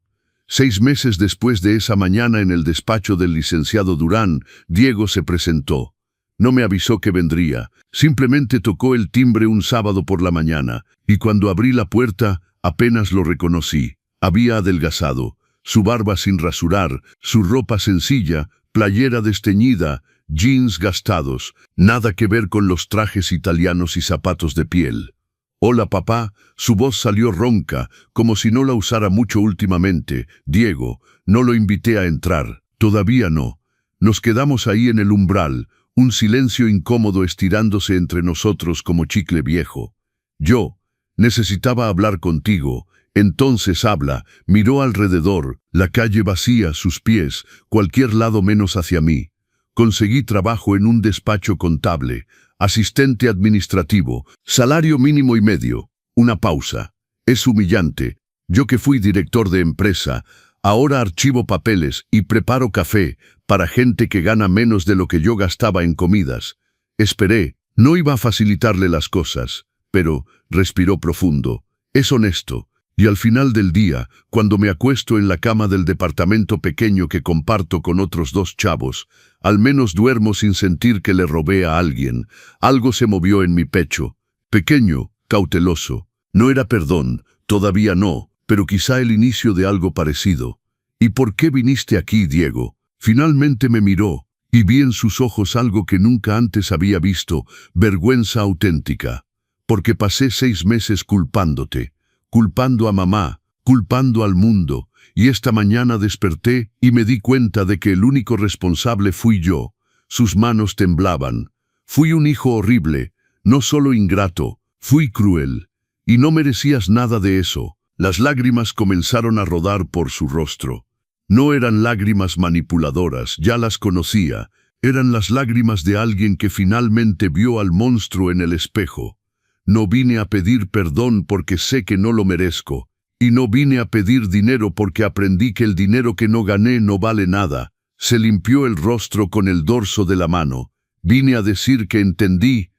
6 meses después de esa mañana en el despacho del licenciado Durán, Diego se presentó. No me avisó que vendría, simplemente tocó el timbre un sábado por la mañana, y cuando abrí la puerta, apenas lo reconocí. Había adelgazado, su barba sin rasurar, su ropa sencilla, playera desteñida, jeans gastados, nada que ver con los trajes italianos y zapatos de piel. «Hola, papá», su voz salió ronca, como si no la usara mucho últimamente. «Diego, no lo invité a entrar». «Todavía no». Nos quedamos ahí en el umbral, un silencio incómodo estirándose entre nosotros como chicle viejo. «Yo necesitaba hablar contigo». «Entonces habla», miró alrededor, la calle vacía, sus pies, cualquier lado menos hacia mí. Conseguí trabajo en un despacho contable, asistente administrativo, salario mínimo y medio. Una pausa. Es humillante. Yo que fui director de empresa, ahora archivo papeles y preparo café para gente que gana menos de lo que yo gastaba en comidas. Esperé, no iba a facilitarle las cosas, pero respiró profundo. Es honesto. Y al final del día, cuando me acuesto en la cama del departamento pequeño que comparto con otros 2 chavos, al menos duermo sin sentir que le robé a alguien. Algo se movió en mi pecho. Pequeño, cauteloso. No era perdón, todavía no, pero quizá el inicio de algo parecido. ¿Y por qué viniste aquí, Diego? Finalmente me miró, y vi en sus ojos algo que nunca antes había visto, vergüenza auténtica. Porque pasé 6 meses culpándote. Culpando a mamá, culpando al mundo, y esta mañana desperté y me di cuenta de que el único responsable fui yo. Sus manos temblaban. Fui un hijo horrible, no solo ingrato, fui cruel. Y no merecías nada de eso. Las lágrimas comenzaron a rodar por su rostro. No eran lágrimas manipuladoras, ya las conocía. Eran las lágrimas de alguien que finalmente vio al monstruo en el espejo. No vine a pedir perdón porque sé que no lo merezco, y no vine a pedir dinero porque aprendí que el dinero que no gané no vale nada. Se limpió el rostro con el dorso de la mano. Vine a decir que entendí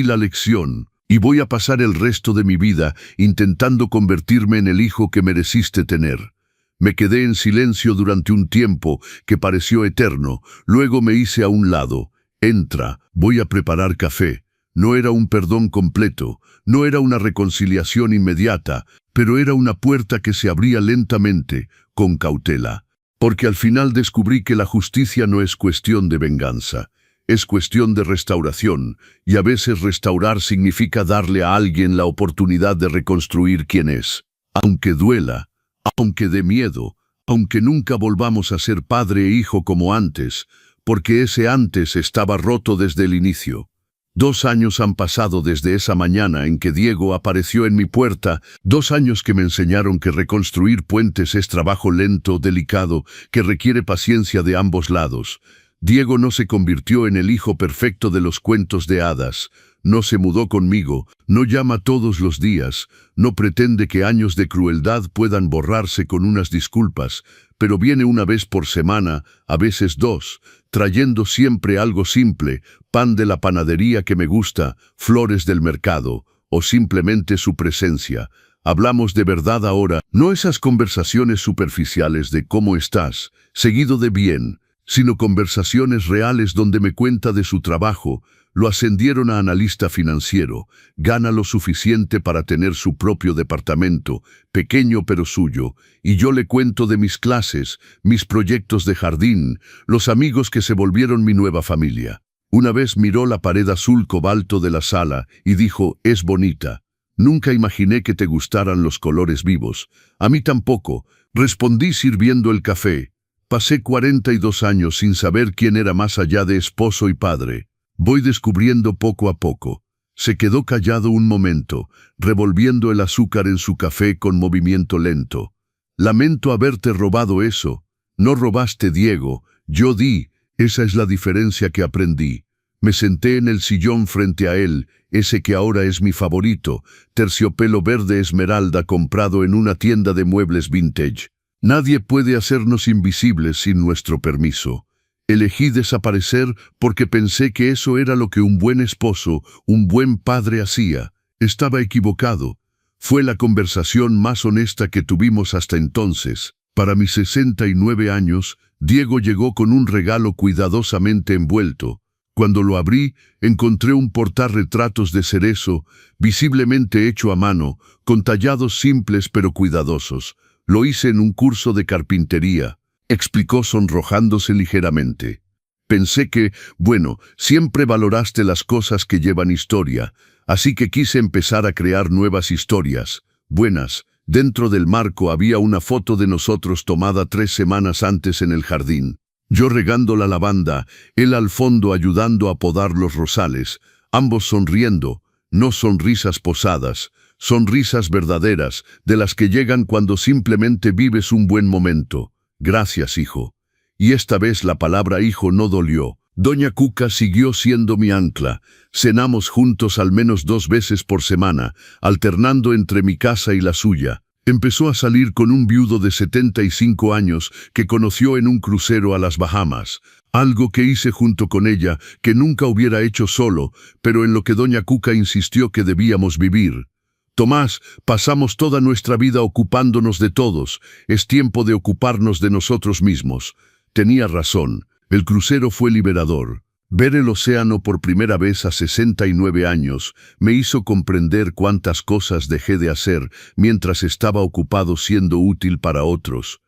la lección, y voy a pasar el resto de mi vida intentando convertirme en el hijo que mereciste tener. Me quedé en silencio durante un tiempo que pareció eterno, luego me hice a un lado. Entra, voy a preparar café. No era un perdón completo, no era una reconciliación inmediata, pero era una puerta que se abría lentamente, con cautela. Porque al final descubrí que la justicia no es cuestión de venganza, es cuestión de restauración, y a veces restaurar significa darle a alguien la oportunidad de reconstruir quién es. Aunque duela, aunque dé miedo, aunque nunca volvamos a ser padre e hijo como antes, porque ese antes estaba roto desde el inicio. 2 años han pasado desde esa mañana en que Diego apareció en mi puerta, 2 años que me enseñaron que reconstruir puentes es trabajo lento, delicado, que requiere paciencia de ambos lados. Diego no se convirtió en el hijo perfecto de los cuentos de hadas, no se mudó conmigo, no llama todos los días, no pretende que años de crueldad puedan borrarse con unas disculpas, pero viene una vez por semana, a veces 2, trayendo siempre algo simple, pan de la panadería que me gusta, flores del mercado, o simplemente su presencia. Hablamos de verdad ahora, no esas conversaciones superficiales de cómo estás, seguido de bien, sino conversaciones reales donde me cuenta de su trabajo. Lo ascendieron a analista financiero, gana lo suficiente para tener su propio departamento, pequeño pero suyo, y yo le cuento de mis clases, mis proyectos de jardín, los amigos que se volvieron mi nueva familia. Una vez miró la pared azul cobalto de la sala y dijo, es bonita. Nunca imaginé que te gustaran los colores vivos. A mí tampoco, respondí sirviendo el café. Pasé 42 años sin saber quién era más allá de esposo y padre. Voy descubriendo poco a poco. Se quedó callado un momento, revolviendo el azúcar en su café con movimiento lento. Lamento haberte robado eso. No robaste, Diego, yo di. Esa es la diferencia que aprendí. Me senté en el sillón frente a él, ese que ahora es mi favorito, terciopelo verde esmeralda comprado en una tienda de muebles vintage. Nadie puede hacernos invisibles sin nuestro permiso. Elegí desaparecer porque pensé que eso era lo que un buen esposo, un buen padre hacía. Estaba equivocado. Fue la conversación más honesta que tuvimos hasta entonces. Para mis 69 años, Diego llegó con un regalo cuidadosamente envuelto. Cuando lo abrí, encontré un portarretratos de cerezo, visiblemente hecho a mano, con tallados simples pero cuidadosos. Lo hice en un curso de carpintería, explicó sonrojándose ligeramente. Pensé que, bueno, siempre valoraste las cosas que llevan historia, así que quise empezar a crear nuevas historias, buenas. Dentro del marco había una foto de nosotros tomada 3 semanas antes en el jardín. Yo regando la lavanda, él al fondo ayudando a podar los rosales, ambos sonriendo, no sonrisas posadas, sonrisas verdaderas, de las que llegan cuando simplemente vives un buen momento. Gracias, hijo. Y esta vez la palabra hijo no dolió. Doña Cuca siguió siendo mi ancla. Cenamos juntos al menos 2 veces por semana, alternando entre mi casa y la suya. Empezó a salir con un viudo de 75 años que conoció en un crucero a las Bahamas. Algo que hice junto con ella, que nunca hubiera hecho solo, pero en lo que doña Cuca insistió que debíamos vivir. Tomás, pasamos toda nuestra vida ocupándonos de todos. Es tiempo de ocuparnos de nosotros mismos. Tenía razón. El crucero fue liberador. Ver el océano por primera vez a 69 años me hizo comprender cuántas cosas dejé de hacer mientras estaba ocupado siendo útil para otros.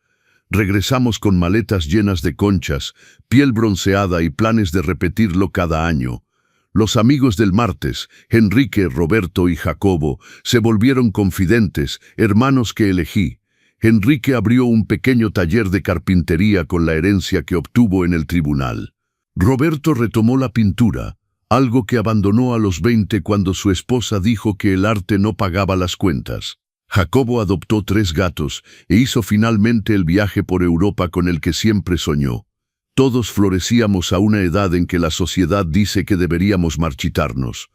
Regresamos con maletas llenas de conchas, piel bronceada y planes de repetirlo cada año. Los amigos del martes, Enrique, Roberto y Jacobo, se volvieron confidentes, hermanos que elegí. Enrique abrió un pequeño taller de carpintería con la herencia que obtuvo en el tribunal. Roberto retomó la pintura, algo que abandonó a los 20 cuando su esposa dijo que el arte no pagaba las cuentas. Jacobo adoptó 3 gatos e hizo finalmente el viaje por Europa con el que siempre soñó. Todos florecíamos a una edad en que la sociedad dice que deberíamos marchitarnos.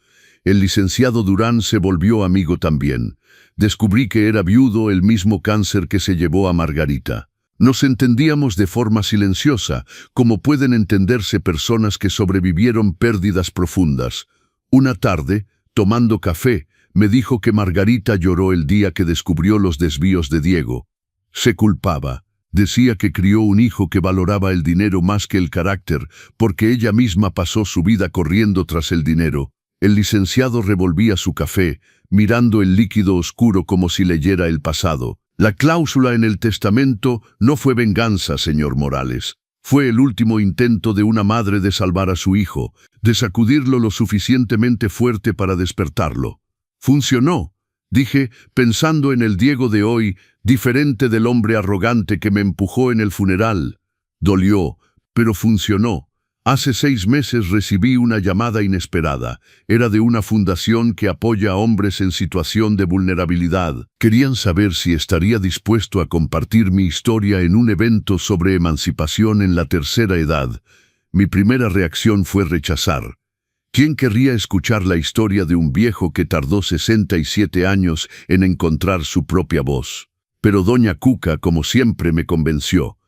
El licenciado Durán se volvió amigo también. Descubrí que era viudo, el mismo cáncer que se llevó a Margarita. Nos entendíamos de forma silenciosa, como pueden entenderse personas que sobrevivieron pérdidas profundas. Una tarde, tomando café, me dijo que Margarita lloró el día que descubrió los desvíos de Diego. Se culpaba. Decía que crió un hijo que valoraba el dinero más que el carácter, porque ella misma pasó su vida corriendo tras el dinero. El licenciado revolvía su café, mirando el líquido oscuro como si leyera el pasado. La cláusula en el testamento no fue venganza, señor Morales. Fue el último intento de una madre de salvar a su hijo, de sacudirlo lo suficientemente fuerte para despertarlo. Funcionó, dije, pensando en el Diego de hoy, diferente del hombre arrogante que me empujó en el funeral. Dolió, pero funcionó. Hace 6 meses recibí una llamada inesperada. Era de una fundación que apoya a hombres en situación de vulnerabilidad. Querían saber si estaría dispuesto a compartir mi historia en un evento sobre emancipación en la tercera edad. Mi primera reacción fue rechazar. ¿Quién querría escuchar la historia de un viejo que tardó 67 años en encontrar su propia voz? Pero doña Cuca, como siempre, me convenció.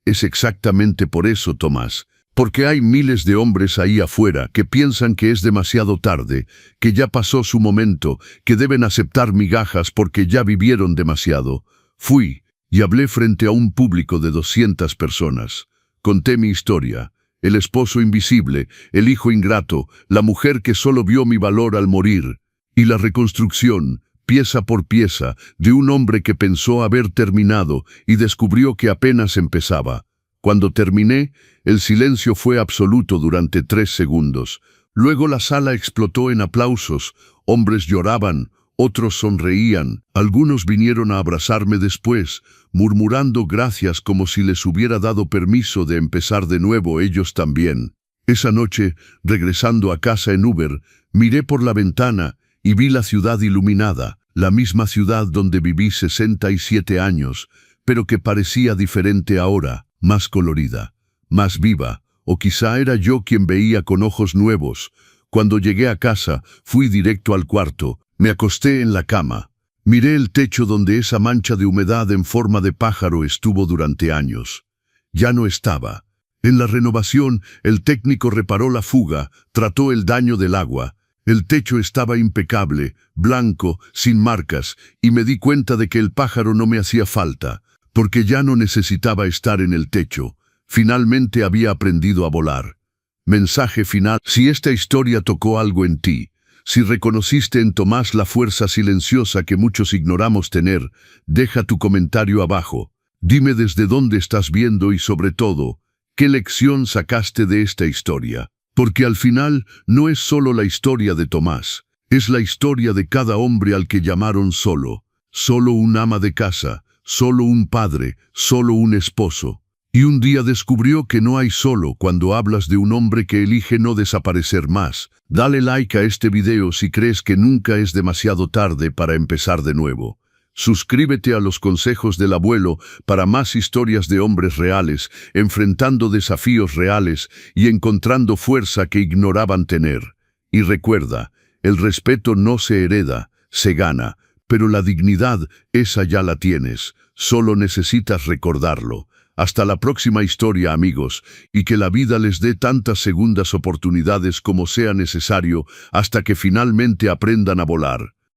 Es exactamente por eso, Tomás. Porque hay miles de hombres ahí afuera que piensan que es demasiado tarde, que ya pasó su momento, que deben aceptar migajas porque ya vivieron demasiado. Fui y hablé frente a un público de 200 personas. Conté mi historia. El esposo invisible, el hijo ingrato, la mujer que solo vio mi valor al morir. Y la reconstrucción, pieza por pieza, de un hombre que pensó haber terminado y descubrió que apenas empezaba. Cuando terminé, el silencio fue absoluto durante 3 segundos. Luego la sala explotó en aplausos. Hombres lloraban, otros sonreían. Algunos vinieron a abrazarme después, murmurando gracias como si les hubiera dado permiso de empezar de nuevo ellos también. Esa noche, regresando a casa en Uber, miré por la ventana y vi la ciudad iluminada, la misma ciudad donde viví 67 años, pero que parecía diferente ahora. Más colorida, más viva, o quizá era yo quien veía con ojos nuevos. Cuando llegué a casa, fui directo al cuarto, me acosté en la cama. Miré el techo donde esa mancha de humedad en forma de pájaro estuvo durante años. Ya no estaba. En la renovación, el técnico reparó la fuga, trató el daño del agua. El techo estaba impecable, blanco, sin marcas, y me di cuenta de que el pájaro no me hacía falta. Porque ya no necesitaba estar en el techo. Finalmente había aprendido a volar. Mensaje final. Si esta historia tocó algo en ti, si reconociste en Tomás la fuerza silenciosa que muchos ignoramos tener, deja tu comentario abajo. Dime desde dónde estás viendo y sobre todo, ¿qué lección sacaste de esta historia? Porque al final no es solo la historia de Tomás, es la historia de cada hombre al que llamaron solo un ama de casa, solo un padre, solo un esposo. Y un día descubrió que no hay solo cuando hablas de un hombre que elige no desaparecer más. Dale like a este video si crees que nunca es demasiado tarde para empezar de nuevo. Suscríbete a los consejos del abuelo para más historias de hombres reales, enfrentando desafíos reales y encontrando fuerza que ignoraban tener. Y recuerda, el respeto no se hereda, se gana. Pero la dignidad, esa ya la tienes, solo necesitas recordarlo. Hasta la próxima historia, amigos, y que la vida les dé tantas segundas oportunidades como sea necesario hasta que finalmente aprendan a volar.